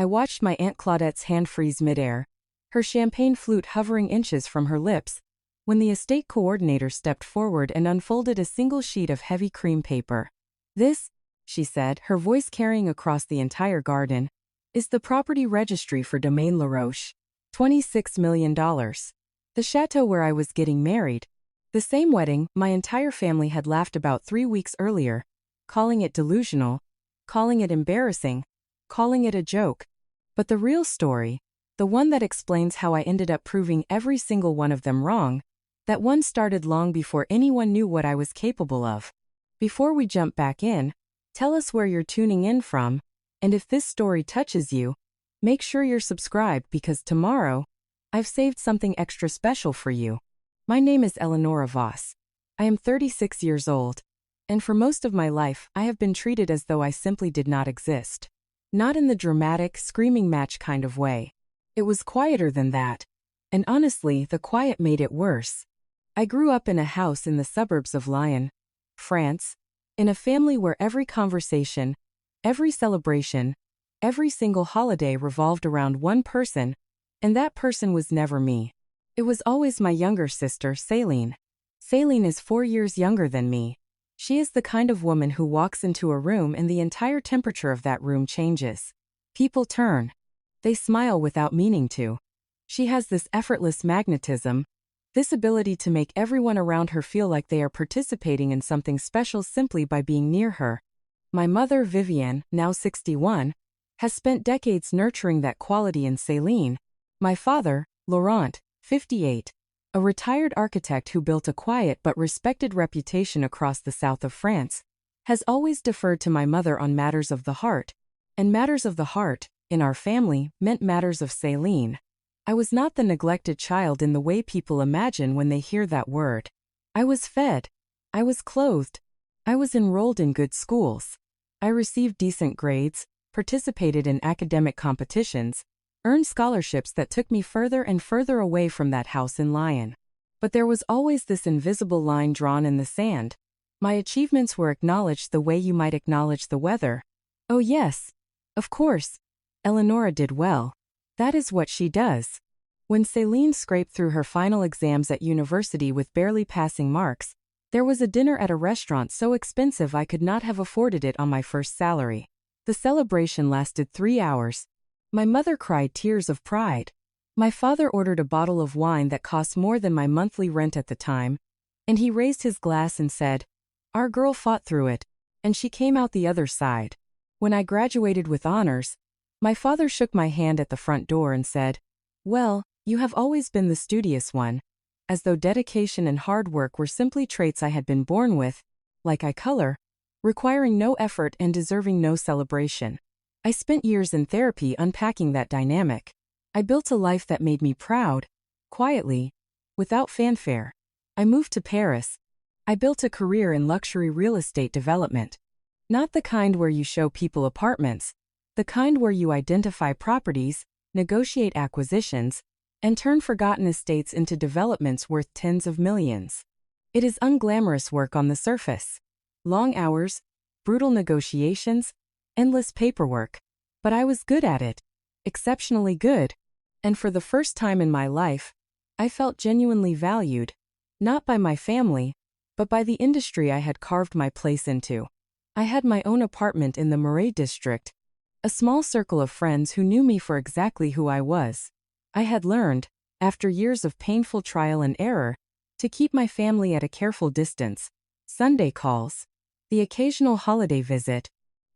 I watched my Aunt Claudette's hand freeze midair, her champagne flute hovering inches from her lips, when the estate coordinator stepped forward and unfolded a single sheet of heavy cream paper. "This," she said, her voice carrying across the entire garden, "is the property registry for Domaine Laroche. $26 million. The chateau where I was getting married. The same wedding my entire family had laughed about 3 weeks earlier, calling it delusional, calling it embarrassing, calling it a joke. But the real story, the one that explains how I ended up proving every single one of them wrong, that one started long before anyone knew what I was capable of. Before we jump back in, tell us where you're tuning in from, and if this story touches you, make sure you're subscribed because tomorrow, I've saved something extra special for you. My name is Eleanora Voss. I am 36 years old, and for most of my life I have been treated as though I simply did not exist. Not in the dramatic, screaming match kind of way. It was quieter than that, and honestly, the quiet made it worse. I grew up in a house in the suburbs of Lyon, France, in a family where every conversation, every celebration, every single holiday revolved around one person, and that person was never me. It was always my younger sister, Céline. Céline is 4 years younger than me. She is the kind of woman who walks into a room and the entire temperature of that room changes. People turn. They smile without meaning to. She has this effortless magnetism, this ability to make everyone around her feel like they are participating in something special simply by being near her. My mother, Vivienne, now 61, has spent decades nurturing that quality in Céline. My father, Laurent, 58, a retired architect who built a quiet but respected reputation across the south of France, has always deferred to my mother on matters of the heart, and matters of the heart, in our family, meant matters of Céline. I was not the neglected child in the way people imagine when they hear that word. I was fed. I was clothed. I was enrolled in good schools. I received decent grades, participated in academic competitions, earned scholarships that took me further and further away from that house in Lyon. But there was always this invisible line drawn in the sand. My achievements were acknowledged the way you might acknowledge the weather. Oh yes, of course, Eleanora did well. That is what she does. When Céline scraped through her final exams at university with barely passing marks, there was a dinner at a restaurant so expensive I could not have afforded it on my first salary. The celebration lasted 3 hours. My mother cried tears of pride. My father ordered a bottle of wine that cost more than my monthly rent at the time, and he raised his glass and said, "Our girl fought through it, and she came out the other side." When I graduated with honors, my father shook my hand at the front door and said, "Well, you have always been the studious one," as though dedication and hard work were simply traits I had been born with, like eye color, requiring no effort and deserving no celebration. I spent years in therapy unpacking that dynamic. I built a life that made me proud, quietly, without fanfare. I moved to Paris. I built a career in luxury real estate development. Not the kind where you show people apartments, the kind where you identify properties, negotiate acquisitions, and turn forgotten estates into developments worth tens of millions. It is unglamorous work on the surface. Long hours, brutal negotiations, endless paperwork. But I was good at it. Exceptionally good. And for the first time in my life, I felt genuinely valued, not by my family, but by the industry I had carved my place into. I had my own apartment in the Marais district, a small circle of friends who knew me for exactly who I was. I had learned, after years of painful trial and error, to keep my family at a careful distance. Sunday calls, the occasional holiday visit,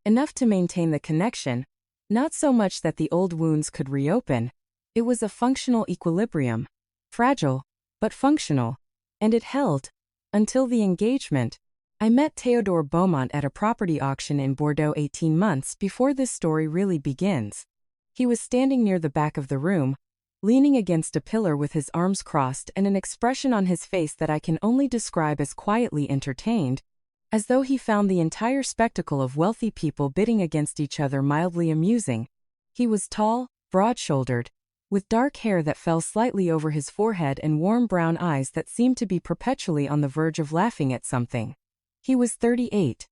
enough to maintain the connection, not so much that the old wounds could reopen. It was a functional equilibrium. Fragile, but functional. And it held. Until the engagement. I met Théodore Beaumont at a property auction in Bordeaux 18 months before this story really begins. He was standing near the back of the room, leaning against a pillar with his arms crossed and an expression on his face that I can only describe as quietly entertained, as though he found the entire spectacle of wealthy people bidding against each other mildly amusing. He was tall, broad-shouldered, with dark hair that fell slightly over his forehead and warm brown eyes that seemed to be perpetually on the verge of laughing at something. He was 38.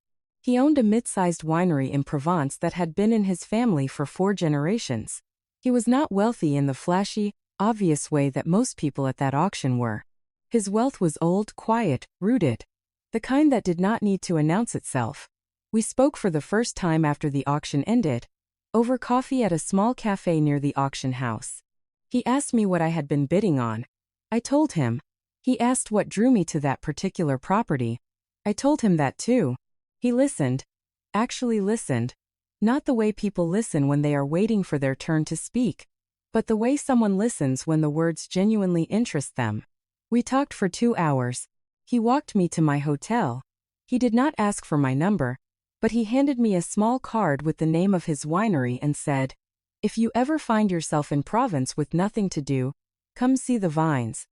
He owned a mid-sized winery in Provence that had been in his family for 4 generations. He was not wealthy in the flashy, obvious way that most people at that auction were. His wealth was old, quiet, rooted. The kind that did not need to announce itself. We spoke for the first time after the auction ended, over coffee at a small cafe near the auction house. He asked me what I had been bidding on. I told him. He asked what drew me to that particular property. I told him that too. He listened. Actually listened. Not the way people listen when they are waiting for their turn to speak, but the way someone listens when the words genuinely interest them. We talked for 2 hours. He walked me to my hotel. He did not ask for my number, but he handed me a small card with the name of his winery and said, "If you ever find yourself in Provence with nothing to do, come see the vines."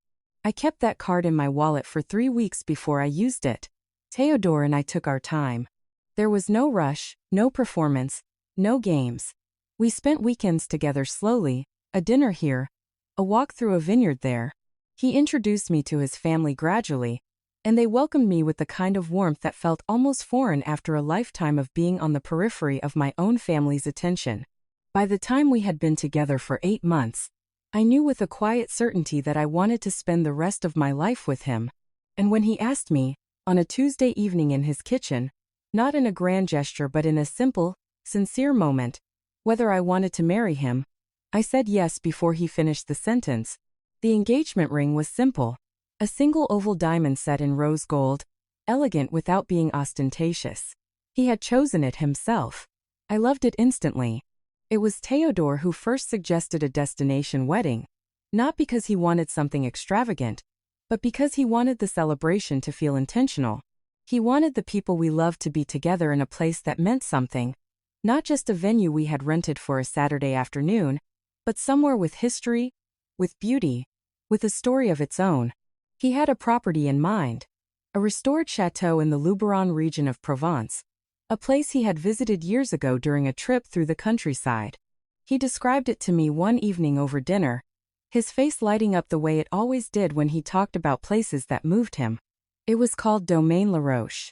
I kept that card in my wallet for 3 weeks before I used it. Théodore and I took our time. There was no rush, no performance, no games. We spent weekends together slowly, a dinner here, a walk through a vineyard there. He introduced me to his family gradually, and they welcomed me with the kind of warmth that felt almost foreign after a lifetime of being on the periphery of my own family's attention. By the time we had been together for 8 months, I knew with a quiet certainty that I wanted to spend the rest of my life with him. And when he asked me, on a Tuesday evening in his kitchen, not in a grand gesture but in a simple, sincere moment, whether I wanted to marry him, I said yes before he finished the sentence. The engagement ring was simple. A single oval diamond set in rose gold, elegant without being ostentatious. He had chosen it himself. I loved it instantly. It was Théodore who first suggested a destination wedding, not because he wanted something extravagant, but because he wanted the celebration to feel intentional. He wanted the people we loved to be together in a place that meant something, not just a venue we had rented for a Saturday afternoon, but somewhere with history, with beauty, with a story of its own. He had a property in mind, a restored chateau in the Luberon region of Provence, a place he had visited years ago during a trip through the countryside. He described it to me one evening over dinner, his face lighting up the way it always did when he talked about places that moved him. It was called Domaine Laroche,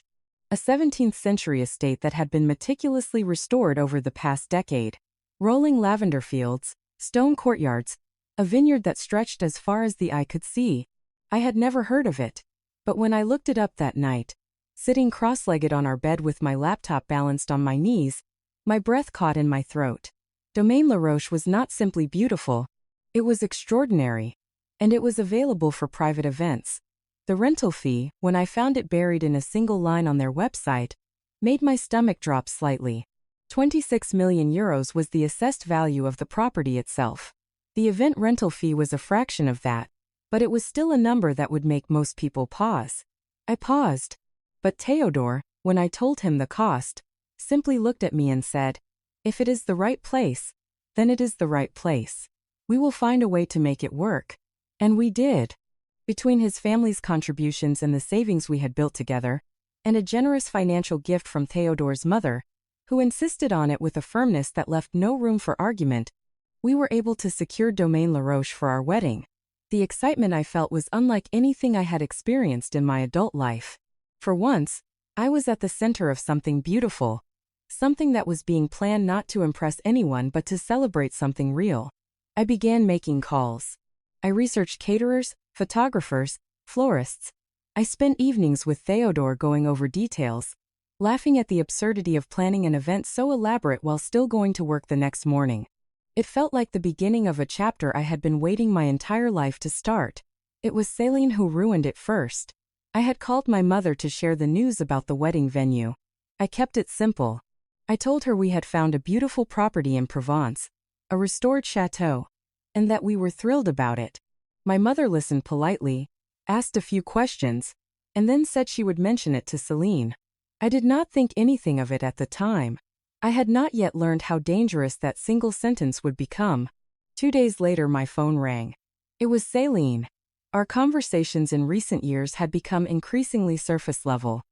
a 17th-century estate that had been meticulously restored over the past decade. Rolling lavender fields, stone courtyards, a vineyard that stretched as far as the eye could see. I had never heard of it, but when I looked it up that night, sitting cross-legged on our bed with my laptop balanced on my knees, my breath caught in my throat. Domaine Laroche was not simply beautiful, it was extraordinary, and it was available for private events. The rental fee, when I found it buried in a single line on their website, made my stomach drop slightly. 26 million euros was the assessed value of the property itself. The event rental fee was a fraction of that, but it was still a number that would make most people pause. I paused. But Théodore, when I told him the cost, simply looked at me and said, "If it is the right place, then it is the right place. We will find a way to make it work." And we did. Between his family's contributions and the savings we had built together, and a generous financial gift from Théodore's mother, who insisted on it with a firmness that left no room for argument, we were able to secure Domaine Laroche for our wedding. The excitement I felt was unlike anything I had experienced in my adult life. For once, I was at the center of something beautiful, something that was being planned not to impress anyone but to celebrate something real. I began making calls. I researched caterers, photographers, florists. I spent evenings with Théodore going over details, laughing at the absurdity of planning an event so elaborate while still going to work the next morning. It felt like the beginning of a chapter I had been waiting my entire life to start. It was Céline who ruined it first. I had called my mother to share the news about the wedding venue. I kept it simple. I told her we had found a beautiful property in Provence, a restored chateau, and that we were thrilled about it. My mother listened politely, asked a few questions, and then said she would mention it to Céline. I did not think anything of it at the time. I had not yet learned how dangerous that single sentence would become. 2 days later my phone rang. It was Céline. Our conversations in recent years had become increasingly surface level.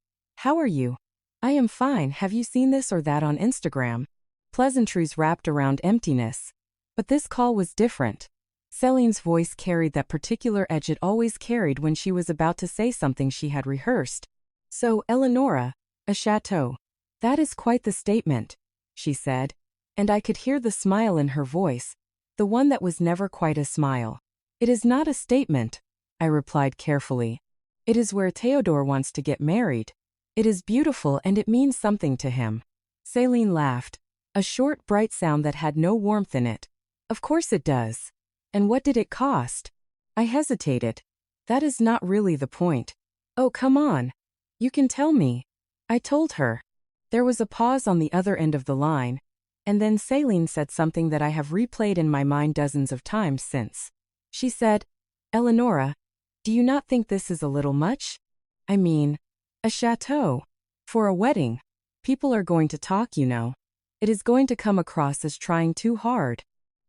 "How are you?" "I am fine. Have you seen this or that on Instagram?" Pleasantries wrapped around emptiness. But this call was different. Céline's voice carried that particular edge it always carried when she was about to say something she had rehearsed. "So, Eleanora, a chateau. That is quite the statement, she said, and I could hear the smile in her voice, the one that was never quite a smile. It is not a statement, I replied carefully. It is where Theodore wants to get married. It is beautiful and it means something to him. Céline laughed, a short, bright sound that had no warmth in it. Of course it does. And what did it cost? I hesitated. That is not really the point. Oh, come on. You can tell me. I told her. There was a pause on the other end of the line, and then Céline said something that I have replayed in my mind dozens of times since. She said, Eleanora, do you not think this is a little much? I mean, a chateau. For a wedding. People are going to talk, you know. It is going to come across as trying too hard.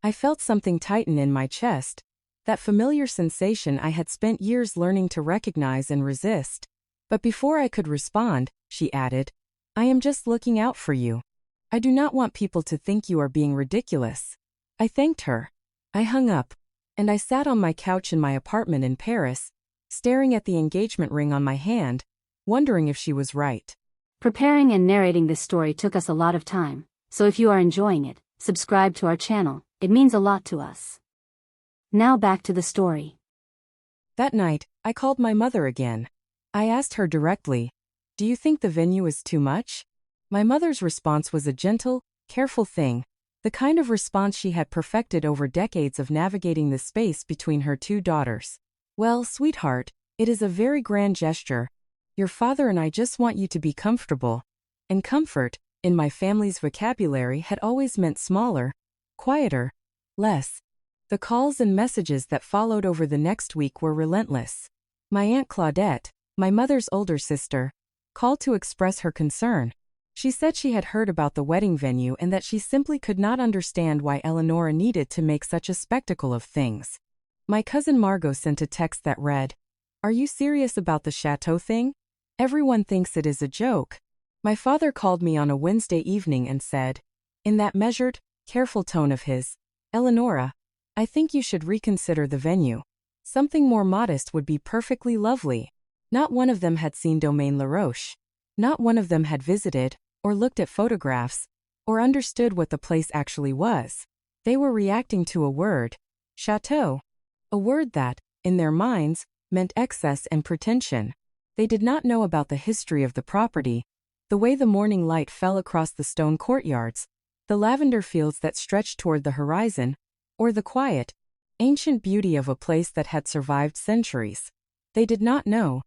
I felt something tighten in my chest, that familiar sensation I had spent years learning to recognize and resist. But before I could respond, she added, I am just looking out for you. I do not want people to think you are being ridiculous. I thanked her. I hung up, and I sat on my couch in my apartment in Paris, staring at the engagement ring on my hand, wondering if she was right. Preparing and narrating this story took us a lot of time, so if you are enjoying it, subscribe to our channel, it means a lot to us. Now back to the story. That night, I called my mother again. I asked her directly, do you think the venue is too much? My mother's response was a gentle, careful thing, the kind of response she had perfected over decades of navigating the space between her two daughters. Well, sweetheart, it is a very grand gesture. Your father and I just want you to be comfortable. And comfort, in my family's vocabulary, had always meant smaller, quieter, less. The calls and messages that followed over the next week were relentless. My Aunt Claudette, my mother's older sister, called to express her concern. She said she had heard about the wedding venue and that she simply could not understand why Eleanora needed to make such a spectacle of things. My cousin Margot sent a text that read, Are you serious about the chateau thing? Everyone thinks it is a joke. My father called me on a Wednesday evening and said, in that measured, careful tone of his, Eleanora, I think you should reconsider the venue. Something more modest would be perfectly lovely. Not one of them had seen Domaine Laroche. Not one of them had visited, or looked at photographs, or understood what the place actually was. They were reacting to a word, chateau. A word that, in their minds, meant excess and pretension. They did not know about the history of the property, the way the morning light fell across the stone courtyards, the lavender fields that stretched toward the horizon, or the quiet, ancient beauty of a place that had survived centuries. They did not know,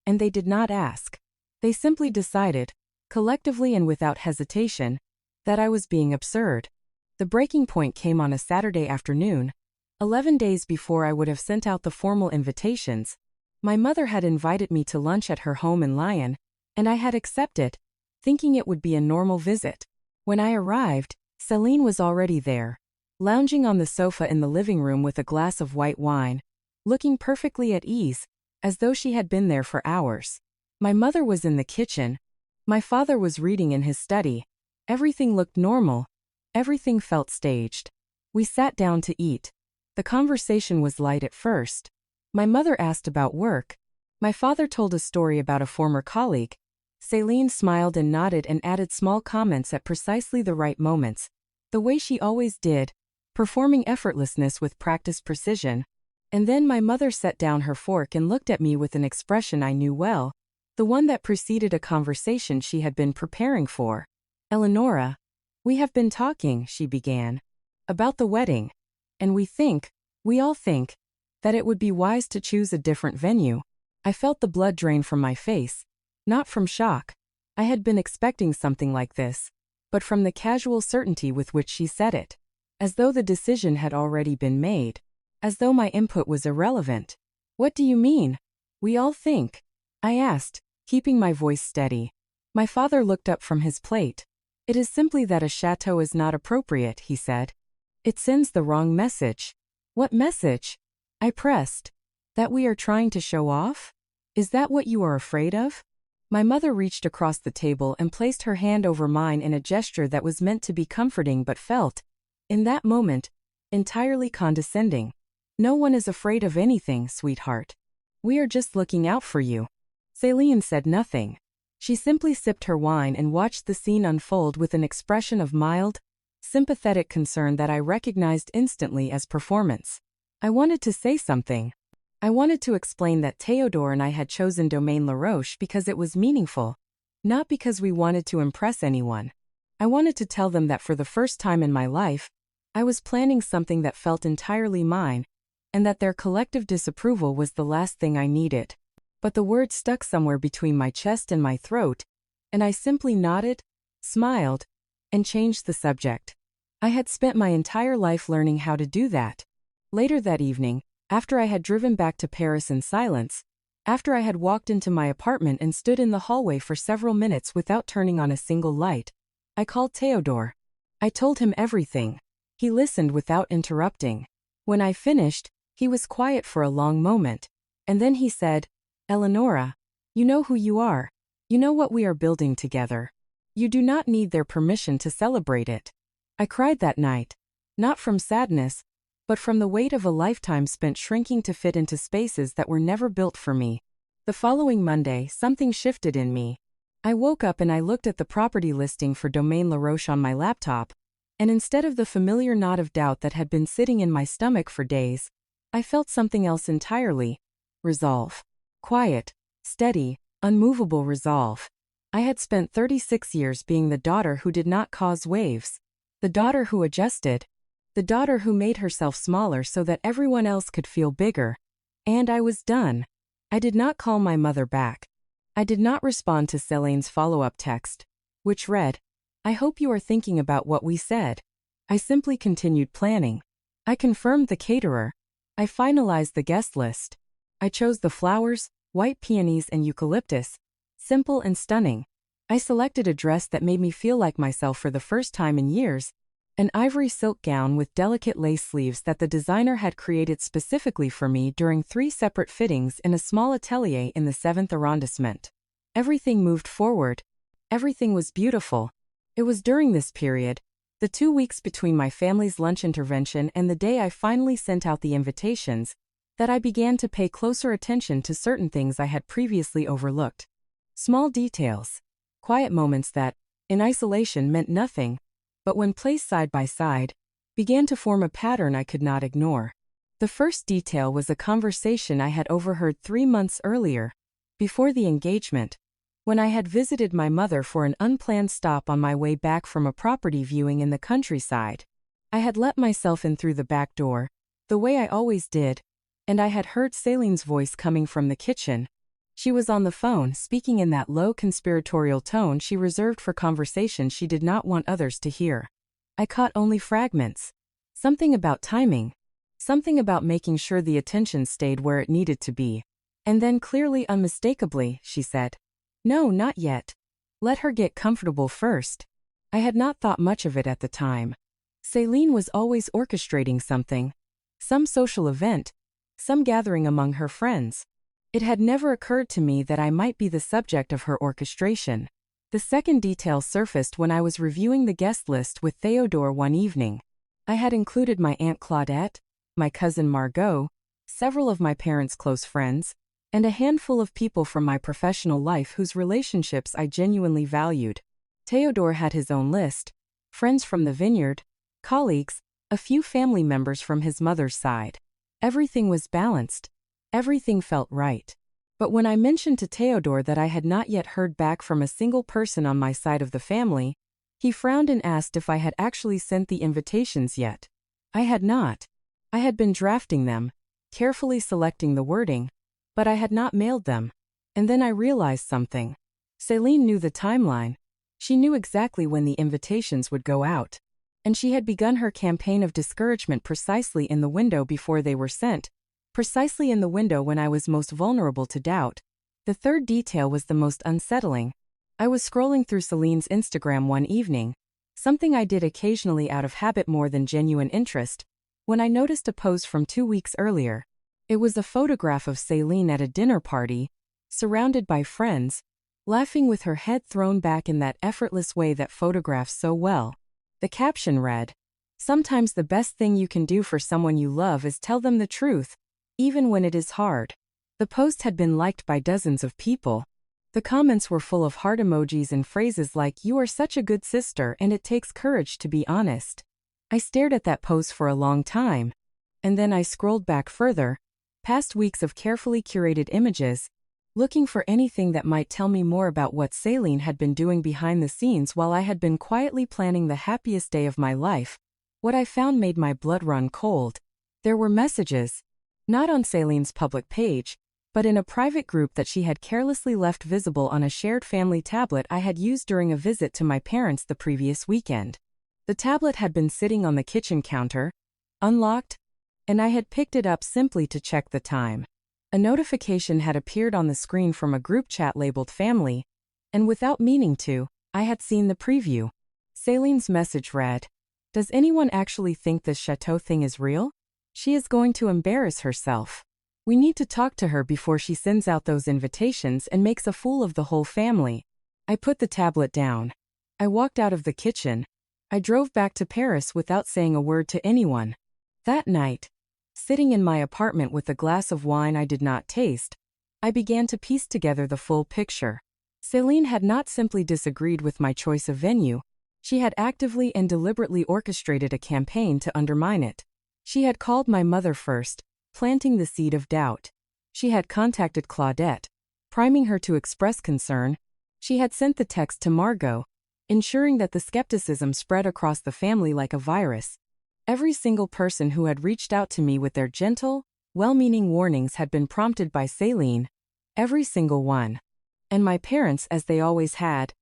and they did not ask. They simply decided, collectively and without hesitation, that I was being absurd. The breaking point came on a Saturday afternoon, 11 days before I would have sent out the formal invitations. My mother had invited me to lunch at her home in Lyon, and I had accepted, thinking it would be a normal visit. When I arrived, Céline was already there, lounging on the sofa in the living room with a glass of white wine, looking perfectly at ease, as though she had been there for hours. My mother was in the kitchen. My father was reading in his study. Everything looked normal. Everything felt staged. We sat down to eat. The conversation was light at first. My mother asked about work. My father told a story about a former colleague. Céline smiled and nodded and added small comments at precisely the right moments, the way she always did, performing effortlessness with practiced precision. And then my mother set down her fork and looked at me with an expression I knew well, the one that preceded a conversation she had been preparing for. Eleanora, we have been talking, she began, about the wedding. And we all think, that it would be wise to choose a different venue. I felt the blood drain from my face, not from shock. I had been expecting something like this, but from the casual certainty with which she said it, as though the decision had already been made. As though my input was irrelevant. What do you mean? We all think? I asked, keeping my voice steady. My father looked up from his plate. It is simply that a chateau is not appropriate, he said. It sends the wrong message. What message? I pressed. That we are trying to show off? Is that what you are afraid of? My mother reached across the table and placed her hand over mine in a gesture that was meant to be comforting but felt, in that moment, entirely condescending. No one is afraid of anything, sweetheart. We are just looking out for you. Céline said nothing. She simply sipped her wine and watched the scene unfold with an expression of mild, sympathetic concern that I recognized instantly as performance. I wanted to say something. I wanted to explain that Théodore and I had chosen Domaine Laroche because it was meaningful, not because we wanted to impress anyone. I wanted to tell them that for the first time in my life, I was planning something that felt entirely mine, and that their collective disapproval was the last thing I needed. But the word stuck somewhere between my chest and my throat, and I simply nodded, smiled, and changed the subject. I had spent my entire life learning how to do that. Later that evening, after I had driven back to Paris in silence, after I had walked into my apartment and stood in the hallway for several minutes without turning on a single light, I called Théodore. I told him everything. He listened without interrupting. When I finished, he was quiet for a long moment, and then he said, "Eleanora, you know who you are. You know what we are building together. You do not need their permission to celebrate it." I cried that night, not from sadness, but from the weight of a lifetime spent shrinking to fit into spaces that were never built for me. The following Monday, something shifted in me. I woke up and I looked at the property listing for Domaine Laroche on my laptop, and instead of the familiar knot of doubt that had been sitting in my stomach for days, I felt something else entirely. Resolve. Quiet, steady, unmovable resolve. I had spent 36 years being the daughter who did not cause waves, the daughter who adjusted, the daughter who made herself smaller so that everyone else could feel bigger. And I was done. I did not call my mother back. I did not respond to Céline's follow-up text, which read, "I hope you are thinking about what we said." I simply continued planning. I confirmed the caterer. I finalized the guest list. I chose the flowers, white peonies and eucalyptus, simple and stunning. I selected a dress that made me feel like myself for the first time in years, an ivory silk gown with delicate lace sleeves that the designer had created specifically for me during 3 separate fittings in a small atelier in the 7th arrondissement. Everything moved forward. Everything was beautiful. It was during this period, the 2 weeks between my family's lunch intervention and the day I finally sent out the invitations, that I began to pay closer attention to certain things I had previously overlooked. Small details. Quiet moments that, in isolation, meant nothing, but when placed side by side, began to form a pattern I could not ignore. The first detail was a conversation I had overheard 3 months earlier, before the engagement, when I had visited my mother for an unplanned stop on my way back from a property viewing in the countryside. I had let myself in through the back door, the way I always did, and I had heard Céline's voice coming from the kitchen. She was on the phone, speaking in that low conspiratorial tone she reserved for conversations she did not want others to hear. I caught only fragments. Something about timing. Something about making sure the attention stayed where it needed to be. And then clearly, unmistakably, she said, "No, not yet. Let her get comfortable first." I had not thought much of it at the time. Céline was always orchestrating something. Some social event. Some gathering among her friends. It had never occurred to me that I might be the subject of her orchestration. The second detail surfaced when I was reviewing the guest list with Théodore one evening. I had included my Aunt Claudette, my cousin Margot, several of my parents' close friends, and a handful of people from my professional life whose relationships I genuinely valued. Théodore had his own list: friends from the vineyard, colleagues, a few family members from his mother's side. Everything was balanced. Everything felt right. But when I mentioned to Théodore that I had not yet heard back from a single person on my side of the family, he frowned and asked if I had actually sent the invitations yet. I had not. I had been drafting them, carefully selecting the wording, but I had not mailed them. And then I realized something. Céline knew the timeline. She knew exactly when the invitations would go out. And she had begun her campaign of discouragement precisely in the window before they were sent. Precisely in the window when I was most vulnerable to doubt. The third detail was the most unsettling. I was scrolling through Céline's Instagram one evening, something I did occasionally out of habit more than genuine interest, when I noticed a post from 2 weeks earlier. It was a photograph of Céline at a dinner party, surrounded by friends, laughing with her head thrown back in that effortless way that photographs so well. The caption read, "Sometimes the best thing you can do for someone you love is tell them the truth, even when it is hard." The post had been liked by dozens of people. The comments were full of heart emojis and phrases like, "You are such a good sister and it takes courage to be honest." I stared at that post for a long time. And then I scrolled back further, past weeks of carefully curated images, looking for anything that might tell me more about what Céline had been doing behind the scenes while I had been quietly planning the happiest day of my life. What I found made my blood run cold. There were messages, not on Céline's public page, but in a private group that she had carelessly left visible on a shared family tablet I had used during a visit to my parents the previous weekend. The tablet had been sitting on the kitchen counter, unlocked, and I had picked it up simply to check the time. A notification had appeared on the screen from a group chat labeled Family, and without meaning to, I had seen the preview. Céline's message read, "Does anyone actually think this Chateau thing is real? She is going to embarrass herself. We need to talk to her before she sends out those invitations and makes a fool of the whole family." I put the tablet down. I walked out of the kitchen. I drove back to Paris without saying a word to anyone. That night, sitting in my apartment with a glass of wine I did not taste, I began to piece together the full picture. Céline had not simply disagreed with my choice of venue, she had actively and deliberately orchestrated a campaign to undermine it. She had called my mother first, planting the seed of doubt. She had contacted Claudette, priming her to express concern. She had sent the text to Margot, ensuring that the skepticism spread across the family like a virus. Every single person who had reached out to me with their gentle, well-meaning warnings had been prompted by Céline. Every single one. And my parents, as they always had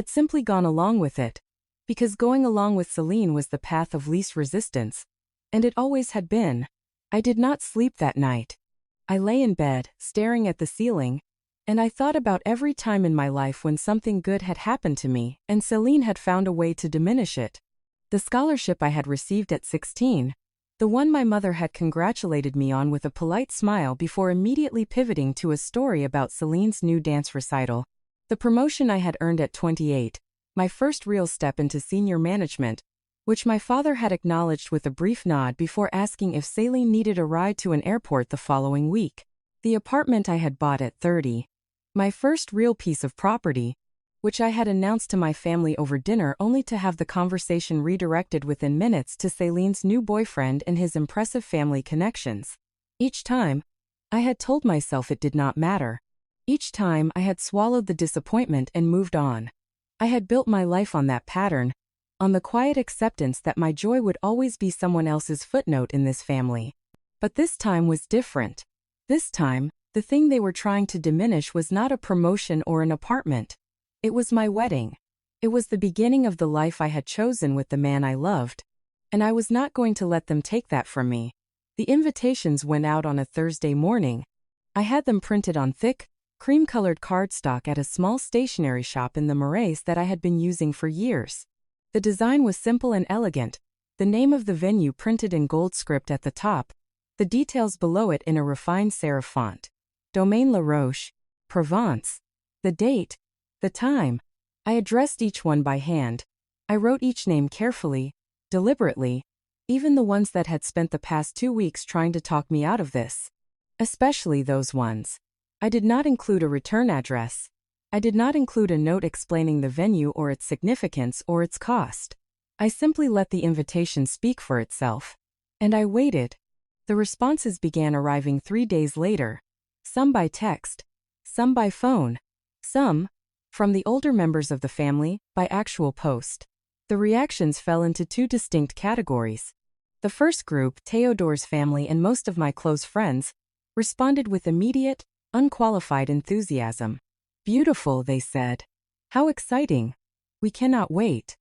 simply gone along with it. Because going along with Céline was the path of least resistance. And it always had been. I did not sleep that night. I lay in bed, staring at the ceiling, and I thought about every time in my life when something good had happened to me and Céline had found a way to diminish it. The scholarship I had received at 16, the one my mother had congratulated me on with a polite smile before immediately pivoting to a story about Céline's new dance recital. The promotion I had earned at 28, my first real step into senior management, which my father had acknowledged with a brief nod before asking if Céline needed a ride to an airport the following week. The apartment I had bought at 30. My first real piece of property, which I had announced to my family over dinner only to have the conversation redirected within minutes to Céline's new boyfriend and his impressive family connections. Each time, I had told myself it did not matter. Each time I had swallowed the disappointment and moved on. I had built my life on that pattern, on the quiet acceptance that my joy would always be someone else's footnote in this family. But this time was different. This time, the thing they were trying to diminish was not a promotion or an apartment. It was my wedding. It was the beginning of the life I had chosen with the man I loved. And I was not going to let them take that from me. The invitations went out on a Thursday morning. I had them printed on thick, cream-colored cardstock at a small stationery shop in the Marais that I had been using for years. The design was simple and elegant, the name of the venue printed in gold script at the top, the details below it in a refined serif font. Domaine Laroche, Provence. The date, the time. I addressed each one by hand. I wrote each name carefully, deliberately, even the ones that had spent the past 2 weeks trying to talk me out of this. Especially those ones. I did not include a return address. I did not include a note explaining the venue or its significance or its cost. I simply let the invitation speak for itself. And I waited. The responses began arriving 3 days later. Some by text. Some by phone. Some, from the older members of the family, by actual post. The reactions fell into 2 distinct categories. The first group, Théodore's family and most of my close friends, responded with immediate, unqualified enthusiasm. "Beautiful," they said. "How exciting. We cannot wait."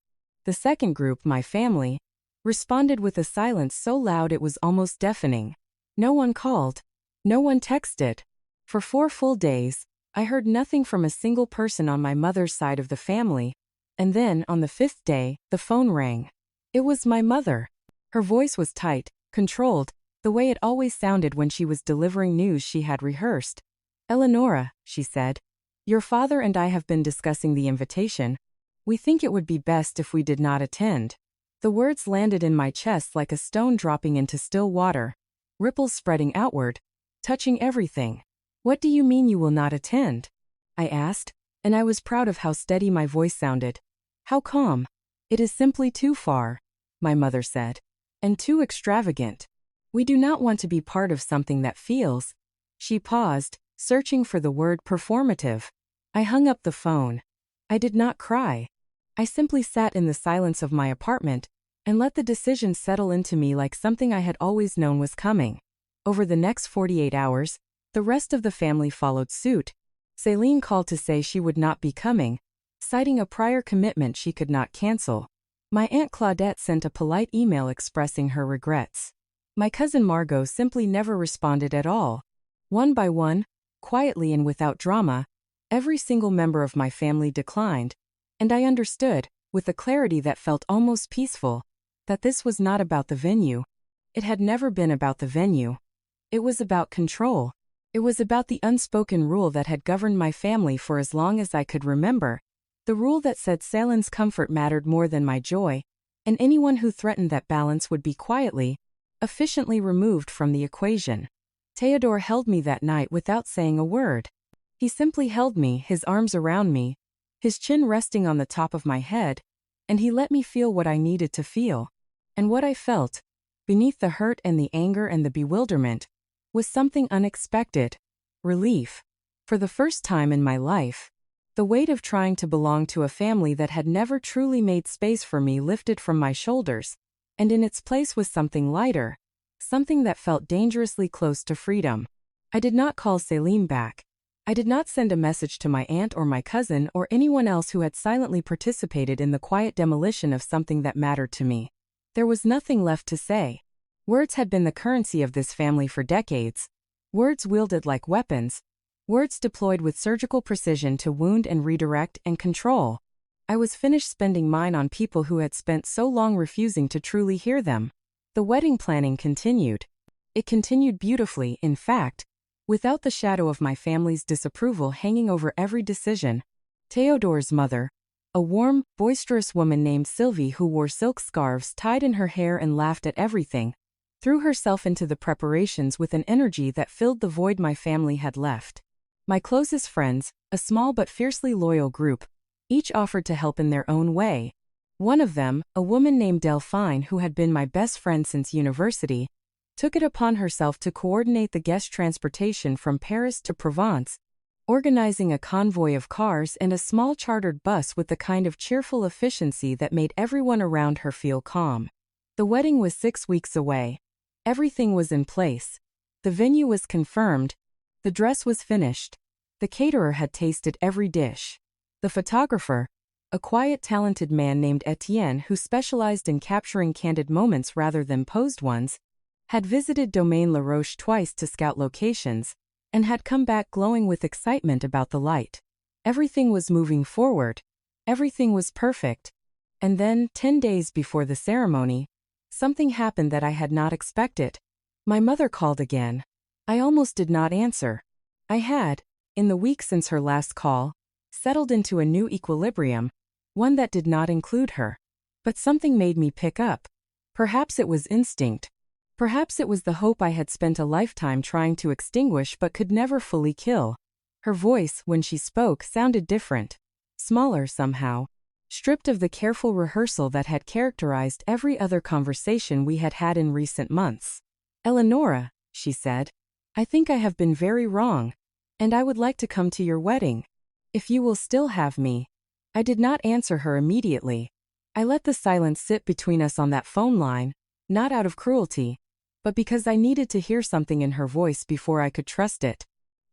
The second group, my family, responded with a silence so loud it was almost deafening. No one called. No one texted. For 4 full days, I heard nothing from a single person on my mother's side of the family, and then, on the 5th day, the phone rang. It was my mother. Her voice was tight, controlled, the way it always sounded when she was delivering news she had rehearsed. "Eleanora," she said, "your father and I have been discussing the invitation. We think it would be best if we did not attend." The words landed in my chest like a stone dropping into still water, ripples spreading outward, touching everything. "What do you mean you will not attend?" I asked, and I was proud of how steady my voice sounded. How calm. It is simply too far, my mother said. And too extravagant. We do not want to be part of something that feels. She paused, searching for the word performative. I hung up the phone. I did not cry. I simply sat in the silence of my apartment and let the decision settle into me like something I had always known was coming. Over the next 48 hours, the rest of the family followed suit. Céline called to say she would not be coming, citing a prior commitment she could not cancel. My Aunt Claudette sent a polite email expressing her regrets. My cousin Margot simply never responded at all. One by one, quietly and without drama, every single member of my family declined, and I understood, with a clarity that felt almost peaceful, that this was not about the venue. It had never been about the venue. It was about control. It was about the unspoken rule that had governed my family for as long as I could remember. The rule that said Céline's comfort mattered more than my joy, and anyone who threatened that balance would be quietly, efficiently removed from the equation. Théodore held me that night without saying a word. He simply held me, his arms around me, his chin resting on the top of my head, and he let me feel what I needed to feel. And what I felt, beneath the hurt and the anger and the bewilderment, was something unexpected. Relief. For the first time in my life, the weight of trying to belong to a family that had never truly made space for me lifted from my shoulders, and in its place was something lighter, something that felt dangerously close to freedom. I did not call Céline back. I did not send a message to my aunt or my cousin or anyone else who had silently participated in the quiet demolition of something that mattered to me. There was nothing left to say. Words had been the currency of this family for decades. Words wielded like weapons. Words deployed with surgical precision to wound and redirect and control. I was finished spending mine on people who had spent so long refusing to truly hear them. The wedding planning continued. It continued beautifully, in fact, without the shadow of my family's disapproval hanging over every decision. Théodore's mother, a warm, boisterous woman named Sylvie who wore silk scarves tied in her hair and laughed at everything, threw herself into the preparations with an energy that filled the void my family had left. My closest friends, a small but fiercely loyal group, each offered to help in their own way. One of them, a woman named Delphine who had been my best friend since university, took it upon herself to coordinate the guest transportation from Paris to Provence, organizing a convoy of cars and a small chartered bus with the kind of cheerful efficiency that made everyone around her feel calm. The wedding was 6 weeks away. Everything was in place. The venue was confirmed. The dress was finished. The caterer had tasted every dish. The photographer, a quiet, talented man named Etienne who specialized in capturing candid moments rather than posed ones, had visited Domaine Laroche twice to scout locations, and had come back glowing with excitement about the light. Everything was moving forward. Everything was perfect. And then, 10 days before the ceremony, something happened that I had not expected. My mother called again. I almost did not answer. I had, in the week since her last call, settled into a new equilibrium, one that did not include her. But something made me pick up. Perhaps it was instinct. Perhaps it was the hope I had spent a lifetime trying to extinguish but could never fully kill. Her voice, when she spoke, sounded different. Smaller somehow. Stripped of the careful rehearsal that had characterized every other conversation we had had in recent months. Eleanora, she said, I think I have been very wrong, and I would like to come to your wedding. If you will still have me. I did not answer her immediately. I let the silence sit between us on that phone line, not out of cruelty, but because I needed to hear something in her voice before I could trust it.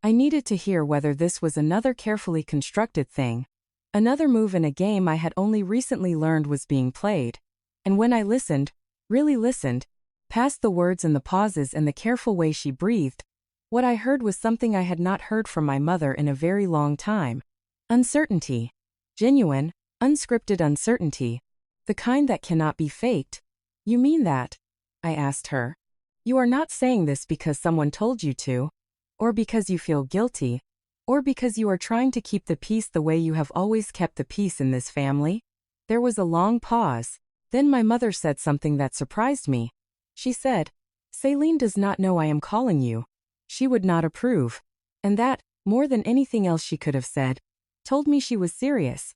I needed to hear whether this was another carefully constructed thing, another move in a game I had only recently learned was being played. And when I listened, really listened, past the words and the pauses and the careful way she breathed, what I heard was something I had not heard from my mother in a very long time. Uncertainty. Genuine, unscripted uncertainty. The kind that cannot be faked. You mean that? I asked her. You are not saying this because someone told you to, or because you feel guilty, or because you are trying to keep the peace the way you have always kept the peace in this family? There was a long pause. Then my mother said something that surprised me. She said, Céline does not know I am calling you. She would not approve. And that, more than anything else she could have said, told me she was serious.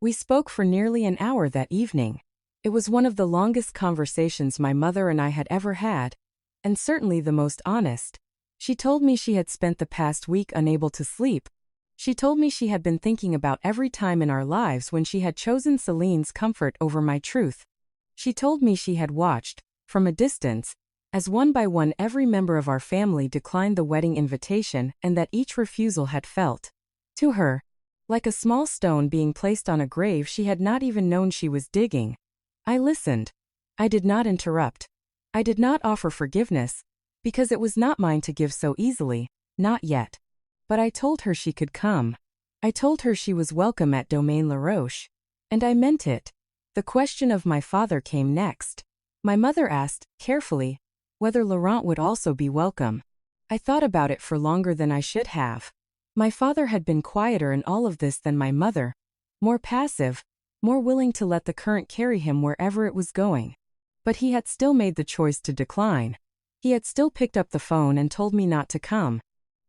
We spoke for nearly an hour that evening. It was one of the longest conversations my mother and I had ever had, and certainly the most honest. She told me she had spent the past week unable to sleep. She told me she had been thinking about every time in our lives when she had chosen Céline's comfort over my truth. She told me she had watched, from a distance, as one by one every member of our family declined the wedding invitation and that each refusal had felt, to her, like a small stone being placed on a grave she had not even known she was digging. I listened. I did not interrupt. I did not offer forgiveness, because it was not mine to give so easily, not yet. But I told her she could come. I told her she was welcome at Domaine Laroche. And I meant it. The question of my father came next. My mother asked, carefully, whether Laurent would also be welcome. I thought about it for longer than I should have. My father had been quieter in all of this than my mother, more passive, more willing to let the current carry him wherever it was going. But he had still made the choice to decline. He had still picked up the phone and told me not to come.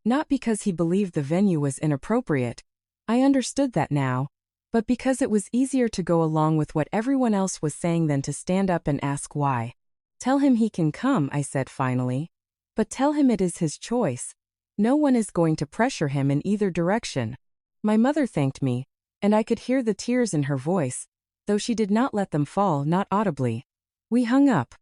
Not because he believed the venue was inappropriate. I understood that now. But because it was easier to go along with what everyone else was saying than to stand up and ask why. Tell him he can come, I said finally. But tell him it is his choice. No one is going to pressure him in either direction. My mother thanked me, and I could hear the tears in her voice, though she did not let them fall, not audibly. We hung up.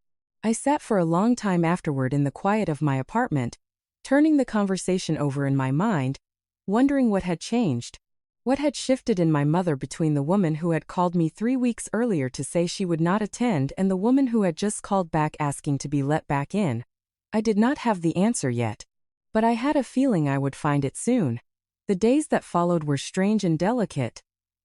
I sat for a long time afterward in the quiet of my apartment, turning the conversation over in my mind, wondering what had changed. What had shifted in my mother between the woman who had called me 3 weeks earlier to say she would not attend and the woman who had just called back asking to be let back in? I did not have the answer yet, but I had a feeling I would find it soon. The days that followed were strange and delicate,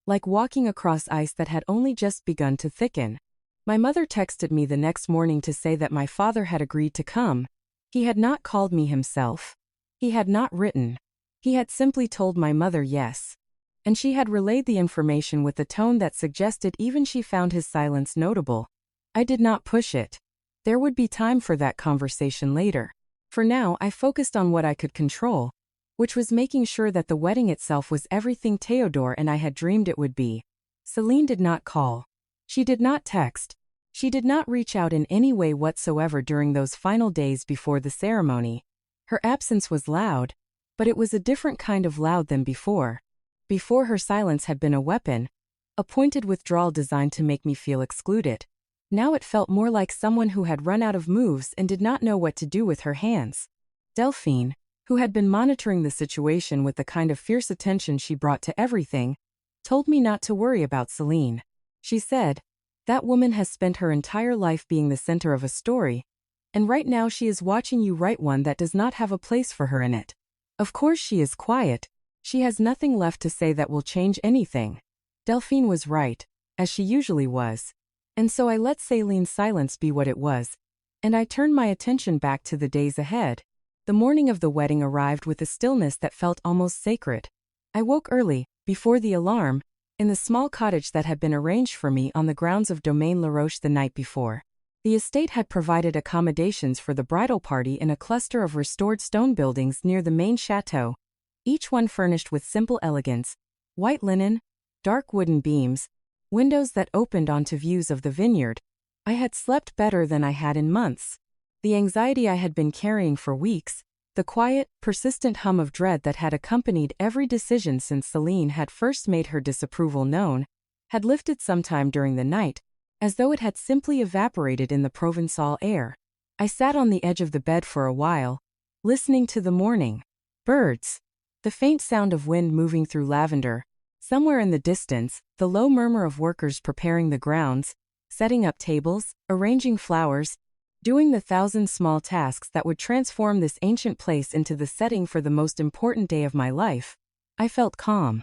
like walking across ice that had only just begun to thicken. My mother texted me the next morning to say that my father had agreed to come. He had not called me himself. He had not written. He had simply told my mother yes. And she had relayed the information with a tone that suggested even she found his silence notable. I did not push it. There would be time for that conversation later. For now, I focused on what I could control, which was making sure that the wedding itself was everything Théodore and I had dreamed it would be. Céline did not call. She did not text. She did not reach out in any way whatsoever during those final days before the ceremony. Her absence was loud, but it was a different kind of loud than before. Before, her silence had been a weapon, a pointed withdrawal designed to make me feel excluded. Now it felt more like someone who had run out of moves and did not know what to do with her hands. Delphine, who had been monitoring the situation with the kind of fierce attention she brought to everything, told me not to worry about Céline. She said, "That woman has spent her entire life being the center of a story, and right now she is watching you write one that does not have a place for her in it. Of course she is quiet. She has nothing left to say that will change anything." Delphine was right, as she usually was. And so I let Céline's silence be what it was, and I turned my attention back to the days ahead. The morning of the wedding arrived with a stillness that felt almost sacred. I woke early, before the alarm, in the small cottage that had been arranged for me on the grounds of Domaine Laroche the night before. The estate had provided accommodations for the bridal party in a cluster of restored stone buildings near the main chateau, each one furnished with simple elegance: white linen, dark wooden beams, windows that opened onto views of the vineyard. I had slept better than I had in months. The anxiety I had been carrying for weeks, the quiet, persistent hum of dread that had accompanied every decision since Céline had first made her disapproval known, had lifted sometime during the night, as though it had simply evaporated in the Provençal air. I sat on the edge of the bed for a while, listening to the morning birds, the faint sound of wind moving through lavender. Somewhere in the distance, the low murmur of workers preparing the grounds, setting up tables, arranging flowers, doing the 1,000 small tasks that would transform this ancient place into the setting for the most important day of my life. I felt calm.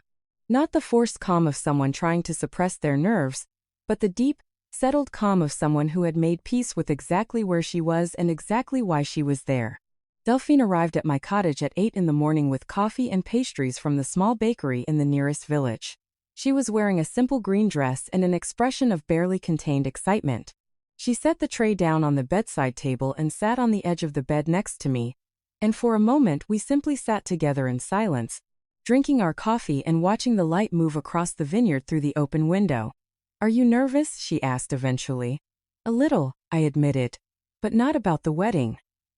Not the forced calm of someone trying to suppress their nerves, but the deep, settled calm of someone who had made peace with exactly where she was and exactly why she was there. Delphine arrived at my cottage at 8 in the morning with coffee and pastries from the small bakery in the nearest village. She was wearing a simple green dress and an expression of barely contained excitement. She set the tray down on the bedside table and sat on the edge of the bed next to me, and for a moment we simply sat together in silence, drinking our coffee and watching the light move across the vineyard through the open window. "Are you nervous?" she asked eventually. "A little," I admitted. "But not about the wedding.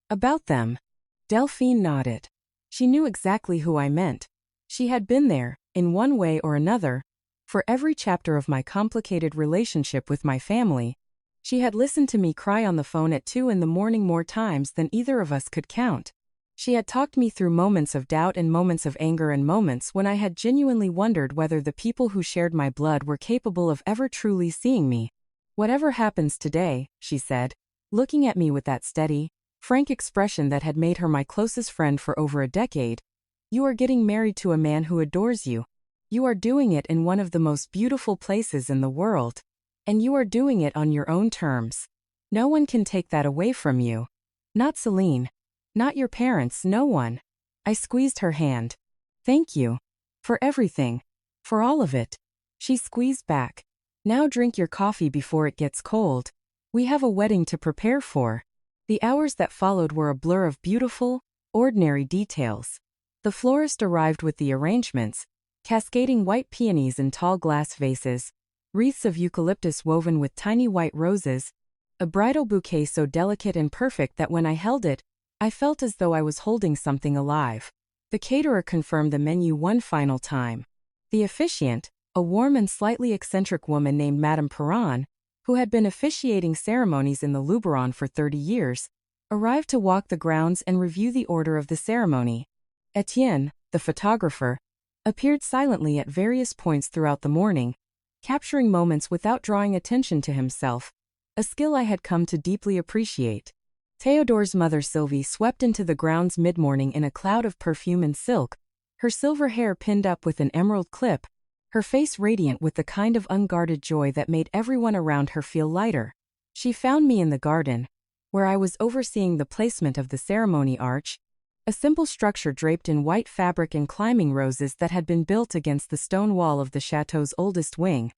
About them." Delphine nodded. She knew exactly who I meant. She had been there, in one way or another, for every chapter of my complicated relationship with my family. She had listened to me cry on the phone at 2 in the morning more times than either of us could count. She had talked me through moments of doubt and moments of anger and moments when I had genuinely wondered whether the people who shared my blood were capable of ever truly seeing me. "Whatever happens today," she said, looking at me with that steady, frank expression that had made her my closest friend for over a decade, "you are getting married to a man who adores you. You are doing it in one of the most beautiful places in the world. And you are doing it on your own terms. No one can take that away from you. Not Céline. Not your parents, no one." I squeezed her hand. "Thank you. For everything. For all of it." She squeezed back. "Now drink your coffee before it gets cold. We have a wedding to prepare for." The hours that followed were a blur of beautiful, ordinary details. The florist arrived with the arrangements, cascading white peonies in tall glass vases, wreaths of eucalyptus woven with tiny white roses, a bridal bouquet so delicate and perfect that when I held it, I felt as though I was holding something alive. The caterer confirmed the menu one final time. The officiant, a warm and slightly eccentric woman named Madame Perron, who had been officiating ceremonies in the Luberon for 30 years, arrived to walk the grounds and review the order of the ceremony. Etienne, the photographer, appeared silently at various points throughout the morning, capturing moments without drawing attention to himself, a skill I had come to deeply appreciate. Théodore's mother Sylvie swept into the grounds mid-morning in a cloud of perfume and silk, her silver hair pinned up with an emerald clip, her face radiant with the kind of unguarded joy that made everyone around her feel lighter. She found me in the garden, where I was overseeing the placement of the ceremony arch, a simple structure draped in white fabric and climbing roses that had been built against the stone wall of the chateau's oldest wing.